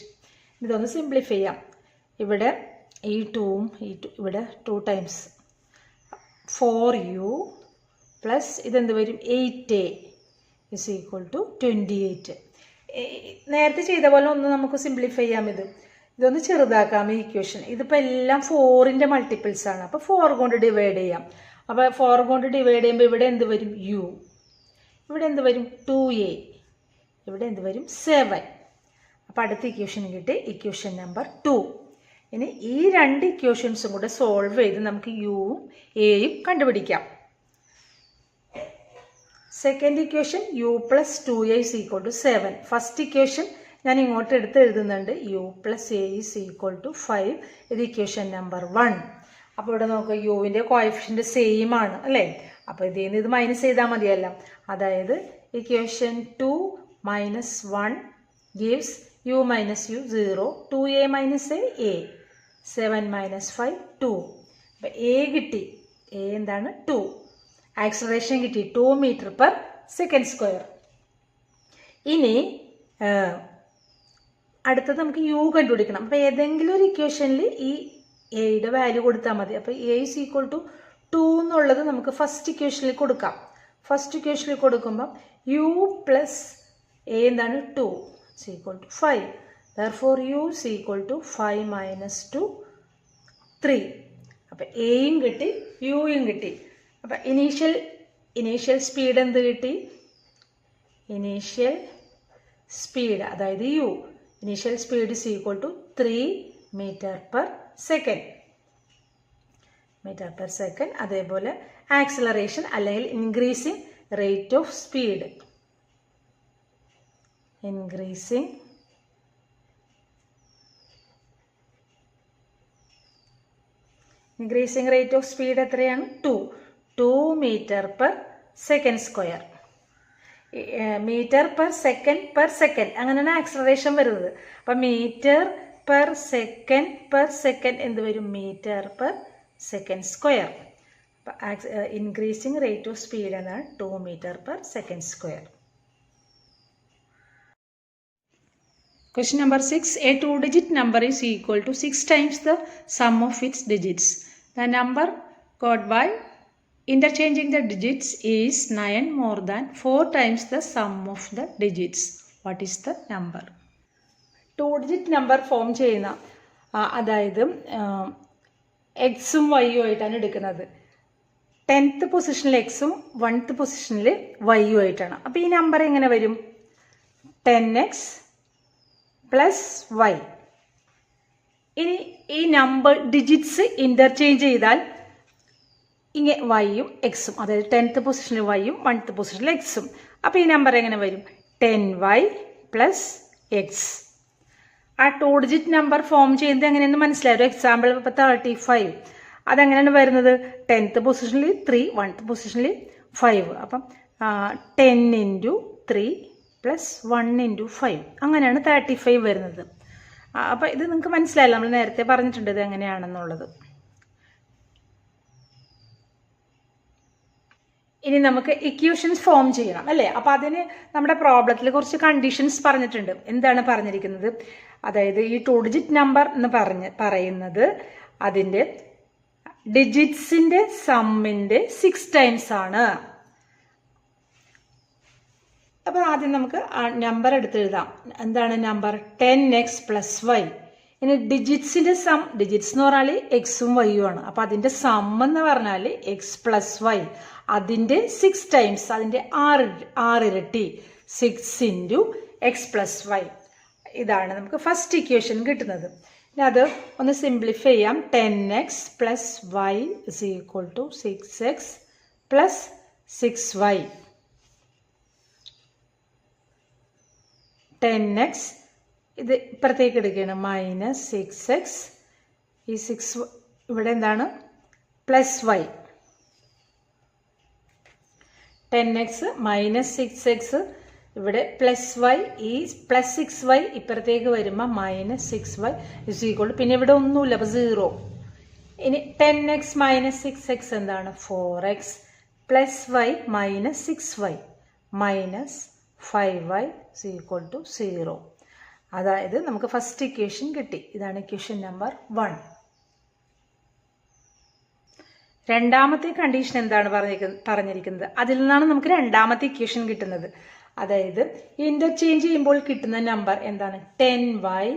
ഇതൊന്ന് സിംപ്ലിഫൈ ചെയ്യാം. ഇവിടെ ഈ 2ഉം ഈ 2 ഇവിടെ 2 ടൈംസ് 4u പ്ലസ് ഇതെന്ത് വരും? 8a is equal to 28. നേരത്തെ ചെയ്ത പോലെ ഒന്ന് നമുക്ക് സിംപ്ലിഫൈ ചെയ്യാം. ഇതൊന്ന് ചെറുതാക്കാം ഈ ഇക്വേഷൻ. ഇതിപ്പോൾ എല്ലാം 4ൻ്റെ മൾട്ടിപ്പിൾസ് ആണ്. അപ്പോൾ 4 കൊണ്ട് ഡിവൈഡ് ചെയ്യാം. അപ്പോൾ 4 കൊണ്ട് ഡിവൈഡ് ചെയ്യുമ്പോൾ ഇവിടെ എന്ത് വരും? u. ഇവിടെ എന്ത് വരും? 2a. ഇവിടെ എന്ത് വരും? 7. അപ്പോൾ അടുത്ത ഇക്വേഷൻ കിട്ടി, ഇക്വേഷൻ നമ്പർ 2. ഇനി ഈ 2 ഇക്വേഷൻസും കൂടെ സോൾവ് ചെയ്ത് നമുക്ക് യുവും എയും കണ്ടുപിടിക്കാം. Second equation u plus 2a is equal to 7. First equation ഞാൻ ഇങ്ങോട്ട് എടുത്ത് എഴുതുന്നുണ്ട്. u plus a is equal to 5. ഇത് ഇക്വേഷൻ നമ്പർ 1. അപ്പോൾ ഇവിടെ നോക്കുക, യുവിൻ്റെ കോഎഫിഷ്യൻ്റ് സെയിം ആണ് അല്ലേ? അപ്പോൾ ഇതിൽ നിന്ന് ഇത് മൈനസ് ചെയ്താൽ മതിയല്ല. അതായത് equation 2 minus 1 gives u minus u 0. 2a minus a. 7 minus 5 2. അപ്പോൾ a കിട്ടി. a എന്താണ്? 2. ആക്സിലറേഷൻ കിട്ടി 2 മീറ്റർ പെർ സെക്കൻഡ് സ്ക്വയർ. ഇനി അടുത്തത് നമുക്ക് യു കണ്ടുപിടിക്കണം. അപ്പോൾ ഏതെങ്കിലും ഒരു ഇക്വേഷനിൽ ഈ എയുടെ വാല്യൂ കൊടുത്താൽ മതി. അപ്പോൾ എ ഇസ് ഈക്വൽ ടു 2 എന്നുള്ളത് നമുക്ക് ഫസ്റ്റ് ഇക്വേഷനിൽ കൊടുക്കാം. ഫസ്റ്റ് ഇക്വേഷനിൽ കൊടുക്കുമ്പം യു പ്ലസ് എ എന്താണ്? 2 is equal to 5. Therefore u is equal to 5 minus 2 3. അപ്പോൾ എയും കിട്ടി യുയും കിട്ടി. അപ്പോൾ ഇനീഷ്യൽ സ്പീഡ് എന്ത് കിട്ടി? ഇനീഷ്യൽ സ്പീഡ് അതായത് u. Initial speed is equal to 3 metre per second. അതേപോലെ ആക്സിലറേഷൻ അല്ലെങ്കിൽ increasing rate of speed. Increasing rate of speed എത്രയാണ്? 2 metre per second square. Metre per second അങ്ങനെയാണ് ആക്സിലറേഷൻ വരുന്നത്. അപ്പം മീറ്റർ പെർ സെക്കൻഡ് എന്ത് വരും? Metre per second square. അപ്പം ഇൻക്രീസിങ് റേറ്റ് ഓഫ് സ്പീഡ് എന്നാണ് 2 metre per second square. Question number 6. A 2-digit number is equal to 6 times the sum of its digits. The number got by interchanging the digits is 9 more than 4 times the sum of the digits. What is the number? 2-digit number form ചെയ്യുന്ന അതായത് എക്സും വൈയും ആയിട്ടാണ് എടുക്കുന്നത്. 10th പൊസിഷനിൽ എക്സും 1th പൊസിഷനിൽ വൈയും ആയിട്ടാണ്. അപ്പോൾ ഈ നമ്പർ എങ്ങനെ വരും? 10x plus Y. ഇനി ഈ നമ്പർ ഡിജിറ്റ്സ് ഇന്റർചേഞ്ച് ചെയ്താൽ ഇങ്ങനെ വൈയും എക്സും, അതായത് 10th പൊസിഷനിൽ വൈയും 1th പൊസിഷനിൽ എക്സും. അപ്പോൾ ഈ നമ്പർ എങ്ങനെ വരും? 10y plus X. ആ 2 ഡിജിറ്റ് നമ്പർ ഫോം ചെയ്യുന്നത് എങ്ങനെയെന്ന് മനസ്സിലായി. ഒരു എക്സാമ്പിൾ ഇപ്പോൾ 35 അതെങ്ങനെയാണ് വരുന്നത്? 10th പൊസിഷനിൽ 3, 1th പൊസിഷനിൽ 5. അപ്പം 10 × 3 പ്ലസ് 1 × 5 അങ്ങനെയാണ് 35 വരുന്നത്. അപ്പം ഇത് നിങ്ങൾക്ക് മനസ്സിലായല്ലോ, നമ്മൾ നേരത്തെ പറഞ്ഞിട്ടുണ്ട് ഇത് എങ്ങനെയാണെന്നുള്ളത്. ഇനി നമുക്ക് ഇക്വേഷൻസ് ഫോം ചെയ്യണം അല്ലേ? അപ്പം അതിന് നമ്മുടെ പ്രോബ്ലത്തിൽ കുറച്ച് കണ്ടീഷൻസ് പറഞ്ഞിട്ടുണ്ട്. എന്താണ് പറഞ്ഞിരിക്കുന്നത്? അതായത് ഈ 2 ഡിജിറ്റ് നമ്പർ എന്ന് പറയുന്നത് അതിൻ്റെ ഡിജിറ്റ്സിൻ്റെ സമ്മിൻ്റെ 6 ടൈംസ് ആണ്. അപ്പോൾ ആദ്യം നമുക്ക് ആ നമ്പർ എടുത്ത് എഴുതാം. എന്താണ് നമ്പർ? 10x plus Y. ഇനി ഡിജിറ്റ്സിൻ്റെ സം, ഡിജിറ്റ്സ് എന്ന് പറഞ്ഞാൽ എക്സും വൈയും ആണ്. അപ്പോൾ അതിൻ്റെ സം എന്ന് പറഞ്ഞാൽ എക്സ് പ്ലസ് വൈ, അതിൻ്റെ 6 ടൈംസ്, അതിൻ്റെ 6 ഇരട്ടി, 6 × എക്സ് പ്ലസ് വൈ. ഇതാണ് നമുക്ക് ഫസ്റ്റ് ഇക്വേഷൻ കിട്ടുന്നത്. ഇനി അത് ഒന്ന് സിംപ്ലിഫൈ ചെയ്യാം. 10x plus y is equal to 6x plus 6y. 10x ഇത് ഇപ്പുറത്തേക്ക് എടുക്കുകയാണ്, മൈനസ് 6x. ഈ 6 ഇവിടെ എന്താണ്? Plus Y. 10x minus 6x ഇവിടെ പ്ലസ് വൈ. ഈ പ്ലസ് 6y ഇപ്പുറത്തേക്ക് വരുമ്പോൾ മൈനസ് 6y ഇസ് ഈക്വൾ, പിന്നെ ഇവിടെ ഒന്നുമില്ല, അപ്പോൾ 0. ഇനി 10x മൈനസ് 6x എന്താണ്? 4x plus y minus 6y minus 5y is equal to 0. അതായത് നമുക്ക് ഫസ്റ്റ് ഇക്വേഷൻ കിട്ടി. ഇതാണ് ഇക്വേഷൻ നമ്പർ 1. രണ്ടാമത്തെ കണ്ടീഷൻ എന്താണ് പറഞ്ഞിരിക്കുന്നത്? അതിൽ നിന്നാണ് നമുക്ക് രണ്ടാമത്തെ ഇക്വേഷൻ കിട്ടുന്നത്. അതായത് ഇന്റർചേഞ്ച് ചെയ്യുമ്പോൾ കിട്ടുന്ന നമ്പർ എന്താണ്? 10y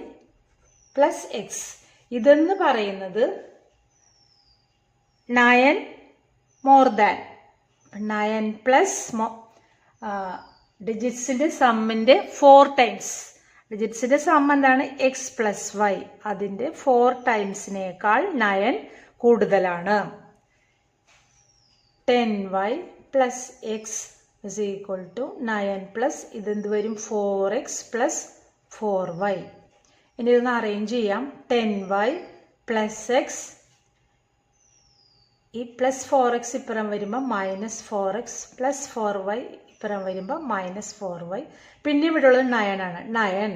plus X. ഇതെന്ന് പറയുന്നത് 9 മോർ ദാൻ 9 പ്ലസ് ഡിജിറ്റ്സിൻ്റെ സമ്മിൻ്റെ 4 ടൈംസ്. ഡിജിറ്റ്സിൻ്റെ സം എന്താണ്? എക്സ് പ്ലസ് വൈ, അതിൻ്റെ 4 ടൈംസിനേക്കാൾ 9 കൂടുതലാണ്. 10y plus x is equal to 9 plus ഇതെന്ത് വരും? 4x plus 4y. ഇനി ഇതൊന്ന് അറേഞ്ച് ചെയ്യാം. 10y പ്ലസ് എക്സ്, ഈ പ്ലസ് 4x ഇപ്പുറം വരുമ്പോൾ മൈനസ് 4x പ്ലസ് 4y ഇപ്പുറം വരുമ്പോൾ മൈനസ് 4y. പിന്നെ ഇവിടെ ഉള്ളത് 9 ആണ്. 9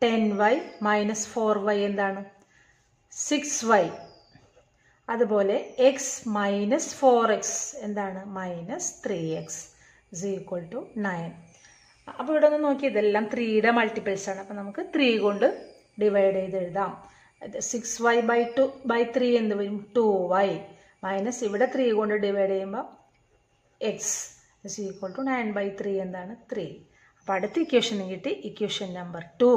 10y മൈനസ് 4y എന്താണ്? 6y. അതുപോലെ എക്സ് മൈനസ് 4x എന്താണ്? Minus 3x is equal to 9. അപ്പോൾ ഇവിടെ ഒന്ന് നോക്കി, ഇതെല്ലാം 3യുടെ മൾട്ടിപ്പിൾസ് ആണ്. അപ്പോൾ നമുക്ക് 3 കൊണ്ട് ഡിവൈഡ് ചെയ്ത് എഴുതാം. 6y ബൈ 3 എന്ത് വരും? 2y മൈനസ് ഇവിടെ 3 കൊണ്ട് ഡിവൈഡ് ചെയ്യുമ്പോൾ എക്സ് ഇസ് ഈക്വൽ ടു 9/3 എന്താണ്? 3. അപ്പോൾ അടുത്ത ഇക്വേഷനും കിട്ടി, ഇക്വേഷൻ നമ്പർ 2.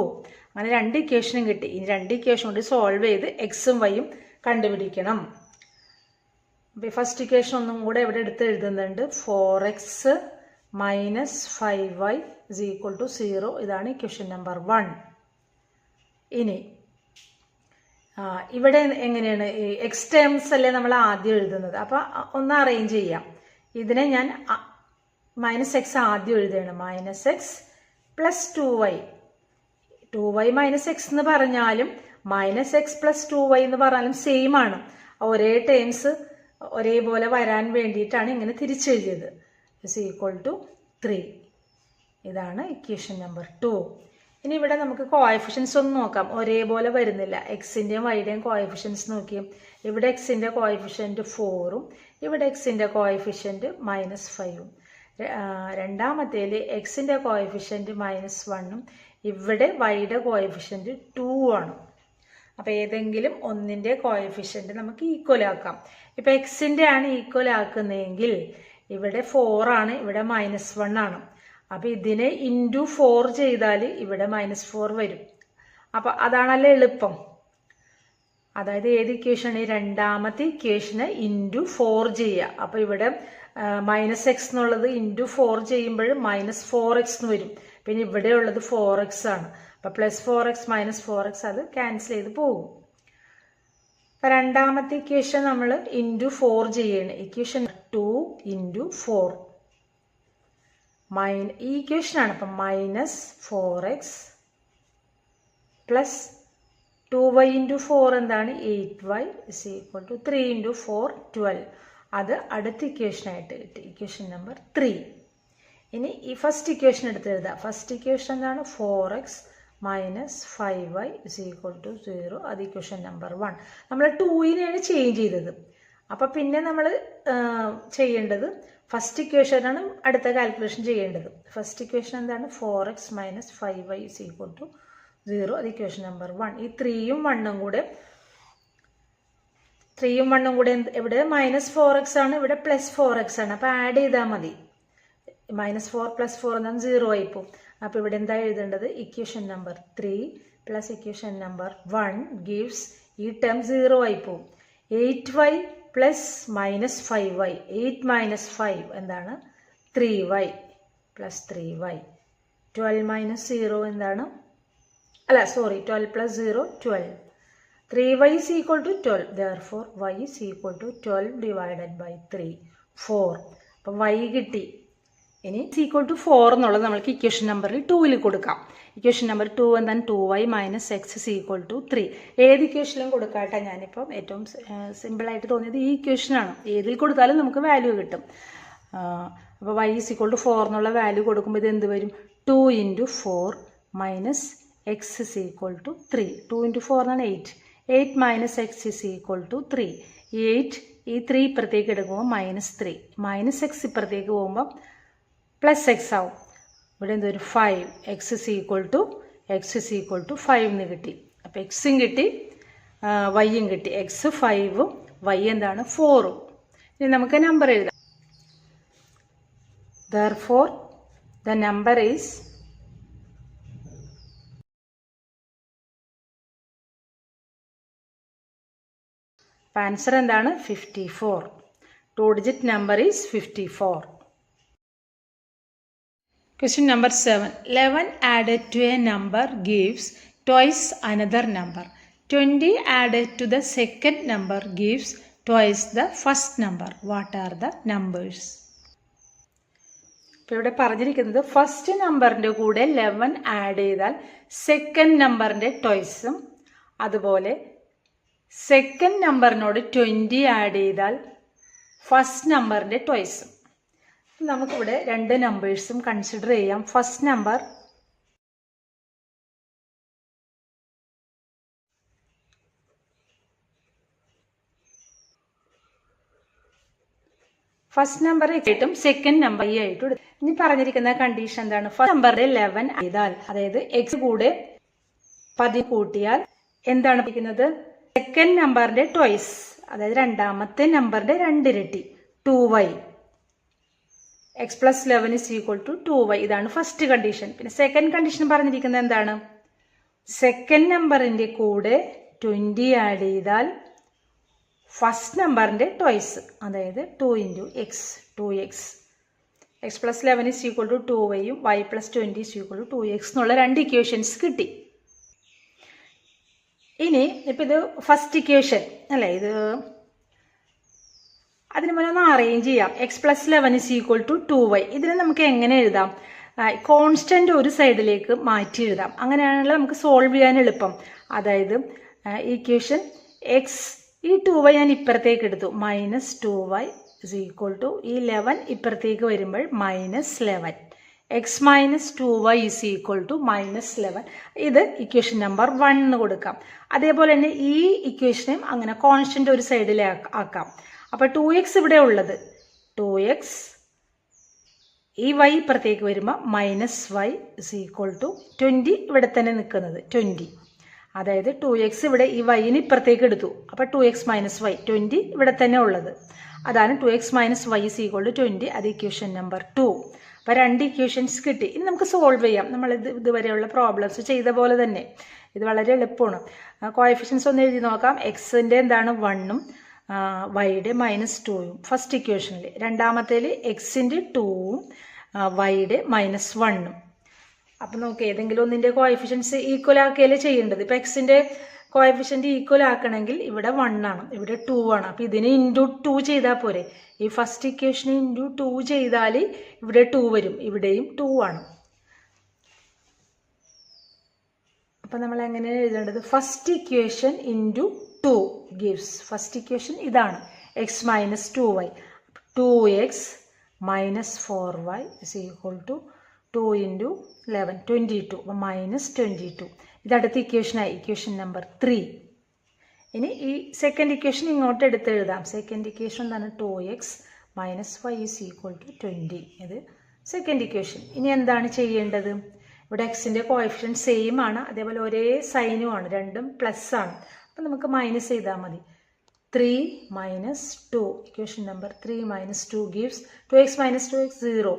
അങ്ങനെ 2 ഇക്വേഷനും കിട്ടി. ഈ 2 ഇക്വേഷൻ കൊണ്ട് സോൾവ് ചെയ്ത് എക്സും വൈയും കണ്ടുപിടിക്കണം. അപ്പോൾ ഫസ്റ്റ് ഇക്വേഷൻ ഒന്നും കൂടെ ഇവിടെ എടുത്ത് എഴുതുന്നുണ്ട്. 4x minus 5y is equal to 0. ഇതാണ് ഇക്വേഷൻ നമ്പർ 1. ഇനി ഇവിടെ എങ്ങനെയാണ്? എക്സ് ടേംസ് അല്ലേ നമ്മൾ ആദ്യം എഴുതുന്നത്. അപ്പോൾ ഒന്ന് അറേഞ്ച് ചെയ്യാം. ഇതിനെ ഞാൻ മൈനസ് എക്സ് ആദ്യം എഴുതുകയാണ്. Minus X plus 2y minus X എന്ന് പറഞ്ഞാലും മൈനസ് എക്സ് പ്ലസ് 2y എന്ന് പറഞ്ഞാലും സെയിം ആണ്. ഒരേ ടേംസ് ഒരേപോലെ വരാൻ വേണ്ടിയിട്ടാണ് ഇങ്ങനെ തിരിച്ചെഴുതിയത്. Is equal to 3. ഇതാണ് ഇക്വേഷൻ നമ്പർ 2. ഇനി ഇവിടെ നമുക്ക് കോഎഫിഷ്യൻസ് ഒന്ന് നോക്കാം. ഒരേപോലെ വരുന്നില്ല. എക്സിൻ്റെയും വൈയുടെയും കോഎഫിഷ്യൻസ് നോക്കിയും ഇവിടെ എക്സിൻ്റെ കോഎഫിഷ്യൻറ്റ് 4ഉം ഇവിടെ എക്സിൻ്റെ കോഎഫിഷ്യൻറ്റ് -5ഉം. രണ്ടാമത്തേൽ എക്സിൻ്റെ കോഎഫിഷ്യൻറ്റ് -1ഉം ഇവിടെ വൈയുടെ കോഎഫിഷ്യൻറ്റ് 2 ആണ്. അപ്പോൾ ഏതെങ്കിലും ഒന്നിൻ്റെ കോഎഫിഷ്യൻറ്റ് നമുക്ക് ഈക്വൽ ആക്കാം. ഇപ്പോൾ എക്സിൻ്റെ ആണ് ഈക്വൽ ആക്കുന്നതെങ്കിൽ ഇവിടെ 4 ആണ്, ഇവിടെ -1 ആണ്. അപ്പോൾ ഇതിനെ ഇൻറ്റു 4 ചെയ്താൽ ഇവിടെ -4 വരും. അപ്പോൾ അതാണല്ലോ എളുപ്പം. അതായത് ഏത് ഇക്വേഷനാണ്? രണ്ടാമത്തെ ഇക്വേഷന് ഇൻറ്റു 4 ചെയ്യുക. അപ്പോൾ ഇവിടെ -x എന്നുള്ളത് ഇൻറ്റു 4 ചെയ്യുമ്പോൾ -4x എന്ന് വരും. പിന്നെ ഇവിടെ ഉള്ളത് 4x ആണ്. അപ്പോൾ +4x -4x അത് ക്യാൻസൽ ചെയ്ത് പോകും. അപ്പം രണ്ടാമത്തെ ഇക്വേഷൻ നമ്മൾ ഇൻറ്റു 4 ചെയ്യണം. ഇക്വേഷൻ 2 × 4 ഈ ഇക്വേഷനാണ്. അപ്പം -4x പ്ലസ് 2y × 4 എന്താണ്? 8y = 3 × 4 12. അത് അടുത്ത ഇക്വേഷനായിട്ട് കിട്ടി, ഇക്വേഷൻ നമ്പർ 3. ഇനി ഈ ഫസ്റ്റ് ഇക്വേഷൻ എടുത്ത് എഴുതാം. ഫസ്റ്റ് ഇക്വേഷൻ എന്താണ്? 4x - 5y = 0. അത് ഇക്വേഷൻ നമ്പർ 1. നമ്മൾ 2നെയാണ് ചേഞ്ച് ചെയ്തത്. അപ്പം പിന്നെ നമ്മൾ ചെയ്യേണ്ടത് ഫസ്റ്റ് ഇക്വേഷനാണ് അടുത്ത കാൽക്കുലേഷൻ ചെയ്യേണ്ടത്. ഫസ്റ്റ് ഇക്വേഷൻ എന്താണ്? 4x - 5y = 0. അത് ഇക്വേഷൻ നമ്പർ 1. ഈ 3യും 1ഉം കൂടെ ഇവിടെ -4x ആണ്, ഇവിടെ +4x ആണ്. അപ്പോൾ ആഡ് ചെയ്താൽ മതി. -4 + 4 എന്താണ്? 0 ആയി പോകും. അപ്പോൾ ഇവിടെ എന്താ എഴുതേണ്ടത്? Equation number 3 plus equation number 1 gives ഈ ടേം 0 ആയി പോകും. 8y പ്ലസ് -5y 8 - 5 എന്താണ്? 3y പ്ലസ് 3y 12 - 0 എന്താണ്? 12 + 0 12. 3y = 12. Therefore y = 12 / 3 4. അപ്പം y കിട്ടി. ഇനി = 4 എന്നുള്ളത് നമ്മൾക്ക് ഇക്വേഷൻ നമ്പറിൽ 2ൽ കൊടുക്കാം. ഇക്വേഷൻ നമ്പർ 2 എന്താണ്? 2y - x = 3. ഏത് ഇക്വേഷനിലും കൊടുക്കാട്ടെ. ഞാനിപ്പം ഏറ്റവും സിമ്പിളായിട്ട് തോന്നിയത് ഈ ഇക്വേഷനാണ്. ഏതിൽ കൊടുത്താലും നമുക്ക് വാല്യൂ കിട്ടും. അപ്പോൾ y = 4 എന്നുള്ള വാല്യൂ കൊടുക്കുമ്പോൾ ഇത് എന്ത് വരും? 2 × 4 - x = 3. 2 × 4 എന്നാണ് 8. 8 - x = 3. ഈ 8 ഈ 3 ഇപ്പുറത്തേക്ക് എടുക്കുമ്പോൾ -3. -x ഇപ്പുറത്തേക്ക് പോകുമ്പോൾ +x ആവും. ഇവിടെ എന്തൊരു 5. x = 5 എന്ന് കിട്ടി. അപ്പോൾ എക്സും കിട്ടി, വൈയും കിട്ടി. x 5ഉം y എന്താണ്? 4ഉം. ഇനി നമുക്ക് നമ്പർ എഴുതാം. Therefore the number is answer എന്താണ്? 54. 2-digit number is 54. Question number 7. 11 added to a number gives twice another number. 20 added to the second number gives twice the first number. What are the numbers? ഇപ്പോൾ ഇവിടെ പറഞ്ഞിരിക്കുന്നത് ഫസ്റ്റ് നമ്പറിൻ്റെ കൂടെ 11 ആഡ് ചെയ്താൽ സെക്കൻഡ് നമ്പറിൻ്റെ ട്വൈസും, അതുപോലെ സെക്കൻഡ് നമ്പറിനോട് 20 ആഡ് ചെയ്താൽ ഫസ്റ്റ് നമ്പറിൻ്റെ ട്വൈസും. നമുക്കിവിടെ രണ്ട് നമ്പേഴ്സും കൺസിഡർ ചെയ്യാം. ഫസ്റ്റ് നമ്പർ ആയിട്ടും സെക്കൻഡ് നമ്പർ ആയിട്ടും. ഇനി പറഞ്ഞിരിക്കുന്ന കണ്ടീഷൻ എന്താണ്? ഫസ്റ്റ് നമ്പറിന്റെ 11 ചെയ്താൽ, അതായത് എക്സ് കൂടെ 10 കൂട്ടിയാൽ എന്താണ് പഠിക്കുന്നത്? സെക്കൻഡ് നമ്പറിന്റെ ട്വൈസ്, അതായത് രണ്ടാമത്തെ നമ്പറിന്റെ 2 ഇരട്ടി 2y. x + 11 = 2y. ഇതാണ് ഫസ്റ്റ് കണ്ടീഷൻ. പിന്നെ സെക്കൻഡ് കണ്ടീഷൻ പറഞ്ഞിരിക്കുന്നത് എന്താണ്? സെക്കൻഡ് നമ്പറിന്റെ കൂടെ 20 ആഡ് ചെയ്താൽ ഫസ്റ്റ് നമ്പറിന്റെ ട്വൈസ്, അതായത് 2 × x 2x. x + 11 = 2yയും y + 20 = 2x എന്നുള്ള രണ്ട് ഇക്വേഷൻസ് കിട്ടി. ഇനി ഇപ്പം ഇത് ഫസ്റ്റ് ഇക്വേഷൻ അല്ലേ, ഇത് അതിന് മുന്നേ ഒന്ന് അറേഞ്ച് ചെയ്യാം. x + 11 = 2y. ഇതിനെ നമുക്ക് എങ്ങനെ എഴുതാം? കോൺസ്റ്റന്റ് ഒരു സൈഡിലേക്ക് മാറ്റി എഴുതാം. അങ്ങനെയാണെങ്കിൽ നമുക്ക് സോൾവ് ചെയ്യാൻ എളുപ്പം. അതായത് ഇക്വേഷൻ എക്സ്, ഈ 2y ഞാൻ ഇപ്പുറത്തേക്ക് എടുത്തു, -2y = ഈ 11 ഇപ്പുറത്തേക്ക് വരുമ്പോൾ -11. x - 2y = -11. ഇത് ഇക്വേഷൻ നമ്പർ 1 എന്ന് കൊടുക്കാം. അതേപോലെ തന്നെ ഈ ഇക്വേഷനും അങ്ങനെ കോൺസ്റ്റന്റ് ഒരു സൈഡിലേക്ക് ആക്കാം. അപ്പോൾ 2x ഇവിടെ ഉള്ളത് 2x, ഈ y ഇപ്പുറത്തേക്ക് വരുമ്പോൾ -y = 20. ഇവിടെ തന്നെ നിൽക്കുന്നത് 20. അതായത് 2x ഇവിടെ ഈ വൈന് ഇപ്പുറത്തേക്ക് എടുത്തു, അപ്പോൾ 2x - y 20 ഇവിടെ തന്നെ ഉള്ളത്. അതാണ് 2x - y = 20. അത് ഇക്വേഷൻ നമ്പർ 2. അപ്പോൾ 2 ഇക്വേഷൻസ് കിട്ടി. ഇനി നമുക്ക് സോൾവ് ചെയ്യാം. നമ്മൾ ഇതുവരെയുള്ള പ്രോബ്ലംസ് ചെയ്ത പോലെ തന്നെ. ഇത് വളരെ എളുപ്പമാണ്. കോഎഫിഷ്യൻസ് ഒന്ന് എഴുതി നോക്കാം. എക്സിൻ്റെ എന്താണ് 1ഉം വൈയുടെ -2ഉം ഫസ്റ്റ് ഇക്വേഷനിൽ. രണ്ടാമത്തേൽ എക്സിൻ്റെ 2ഉം വൈയുടെ -1ഉം. അപ്പം നമുക്ക് ഏതെങ്കിലും ഒന്നിൻ്റെ കോഎഫിഷ്യൻസ് ഈക്വൽ ആക്കുകയല്ലേ ചെയ്യേണ്ടത്. ഇപ്പോൾ എക്സിൻ്റെ കോഎഫിഷ്യൻ്റ് ഈക്വൽ ആക്കണമെങ്കിൽ ഇവിടെ 1 ആണ്, ഇവിടെ 2 ആണ്. അപ്പോൾ ഇതിന് × 2 ചെയ്താൽ പോരെ. ഈ ഫസ്റ്റ് ഇക്വേഷന് × 2 ചെയ്താൽ ഇവിടെ 2 വരും, ഇവിടെയും 2 ആണ്. അപ്പം നമ്മൾ എങ്ങനെ എഴുതേണ്ടത്? First equation × 2 gives. First equation ഇതാണ്, x - 2y. 2x - 4y = 2 × 11 22. അപ്പോൾ -22. ഇതടുത്ത ഇക്വേഷനായി, ഇക്വേഷൻ നമ്പർ 3. ഇനി ഈ സെക്കൻഡ് ഇക്വേഷൻ ഇങ്ങോട്ട് എടുത്ത് എഴുതാം. സെക്കൻഡ് ഇക്വേഷൻ എന്താണ്? 2x - y = 20. ഇത് സെക്കൻഡ് ഇക്വേഷൻ. ഇനി എന്താണ് ചെയ്യേണ്ടത്? ഇവിടെ എക്സിൻ്റെ കോഎഫിഷ്യൻ സെയിം ആണ്, അതേപോലെ ഒരേ സൈനുമാണ്, രണ്ടും പ്ലസ് ആണ്. അപ്പം നമുക്ക് മൈനസ് ചെയ്താൽ മതി. 3 - 2, equation number 3 - 2 gives 2x - 2x 0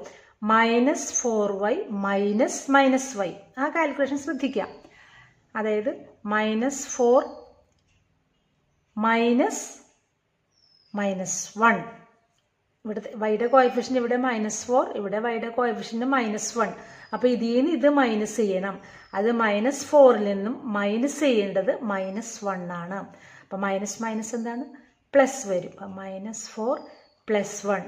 -4y -y. ആ കാൽക്കുലേഷൻ ശ്രദ്ധിക്കാം. അതായത് -4 -1. ഇവിടുത്തെ വൈയുടെ കോഎഫിഷ്യൻ ഇവിടെ -4, ഇവിടെ വൈയുടെ കോഎഫിഷ്യൻ -1. അപ്പോൾ ഇതിൽ നിന്ന് ഇത് മൈനസ് ചെയ്യണം. അത് -4ൽ നിന്നും മൈനസ് ചെയ്യേണ്ടത് -1 ആണ്. അപ്പോൾ മൈനസ് എന്താണ്? പ്ലസ് വരും. അപ്പം -4 + 1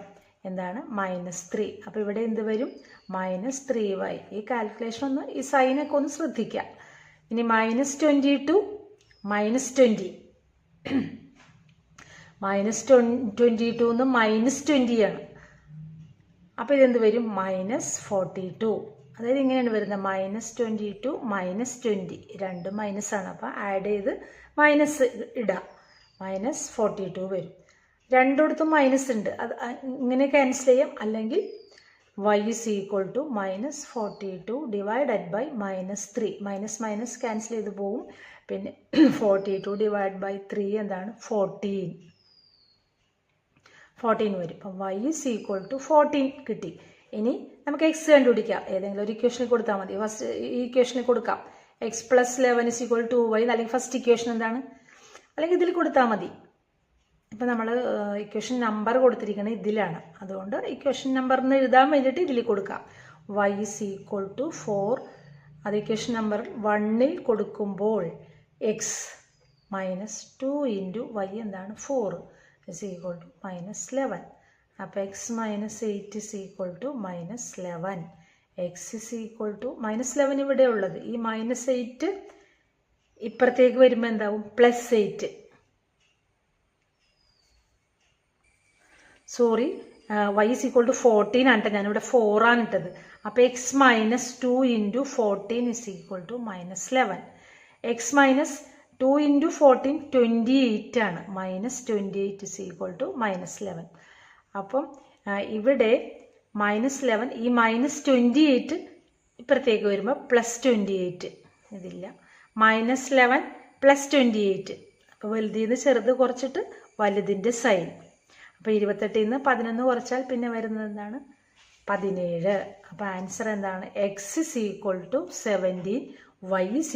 എന്താണ്? -3. അപ്പോൾ ഇവിടെ എന്ത് വരും? -3y. ഈ കാൽക്കുലേഷൻ ഒന്ന്, ഈ സൈനൊക്കെ ഒന്ന് ശ്രദ്ധിക്കാം. ഇനി -22 -20. -22 നിന്ന് -20 ആണ്. അപ്പോൾ ഇതെന്ത് വരും? -42. അതായത് ഇങ്ങനെയാണ് വരുന്നത്. -22 -20 രണ്ടും മൈനസാണ്. അപ്പോൾ ആഡ് ചെയ്ത് മൈനസ് ഇടാം. -42 വരും. രണ്ടിടത്തും മൈനസ് ഉണ്ട്, അത് ഇങ്ങനെ ക്യാൻസൽ ചെയ്യാം. അല്ലെങ്കിൽ y = -42 divided by -3. Minus cancel ചെയ്ത് പോവും. പിന്നെ 42 ഡിവൈഡ് ബൈ 3 എന്താണ്? 14 വരും. അപ്പം y = 14 കിട്ടി. ഇനി നമുക്ക് x കണ്ടുപിടിക്കാം. ഏതെങ്കിലും ഒരു ഇക്വേഷനിൽ കൊടുത്താൽ മതി. ഫസ്റ്റ് ഈ ഇക്വേഷനിൽ കൊടുക്കാം. x + 11 = 2y. അല്ലെങ്കിൽ ഫസ്റ്റ് ഇക്വേഷൻ എന്താണ്? അല്ലെങ്കിൽ ഇതിൽ കൊടുത്താൽ മതി. ഇപ്പം നമ്മൾ ഇക്വേഷൻ നമ്പർ കൊടുത്തിരിക്കുന്നത് ഇതിലാണ്. അതുകൊണ്ട് ഇക്വേഷൻ നമ്പർ എന്ന് എഴുതാൻ വേണ്ടിയിട്ട് ഇതിൽ കൊടുക്കാം. y = 4. അത് ഇക്വേഷൻ നമ്പർ 1ൽ കൊടുക്കുമ്പോൾ x - 2 × y എന്താണ്? 4 = -11. അപ്പോൾ x - 8 = -11. x -11 ഇവിടെ ഉള്ളത്. ഈ -8 ഇപ്പുറത്തേക്ക് വരുമ്പോൾ എന്താവും? +8. സോറി, y = 14 ആണ് കേട്ടോ. ഞാനിവിടെ 4 ആണ് ഇട്ടത്. അപ്പോൾ x - 2 × 14 = -11. x - 2 × 14 28 ആണ്. -28 = -11. അപ്പം ഇവിടെ -11, ഈ -28 ഇപ്പുറത്തേക്ക് വരുമ്പോൾ +28. ഇതില്ല. -11 +28. അപ്പോൾ വലുതിൽ നിന്ന് ചെറുത് കുറച്ചിട്ട് വലുതിൻ്റെ സൈൻ. അപ്പോൾ 28ൽ നിന്ന് 11 കുറച്ചാൽ പിന്നെ വരുന്നത് എന്താണ്? 17. അപ്പോൾ ആൻസർ എന്താണ്? x = 17, y =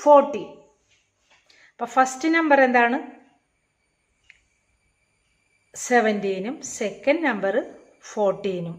40. അപ്പോൾ ഫസ്റ്റ് നമ്പർ എന്താണ്? 17ഉം സെക്കൻഡ് നമ്പർ 14ഉം.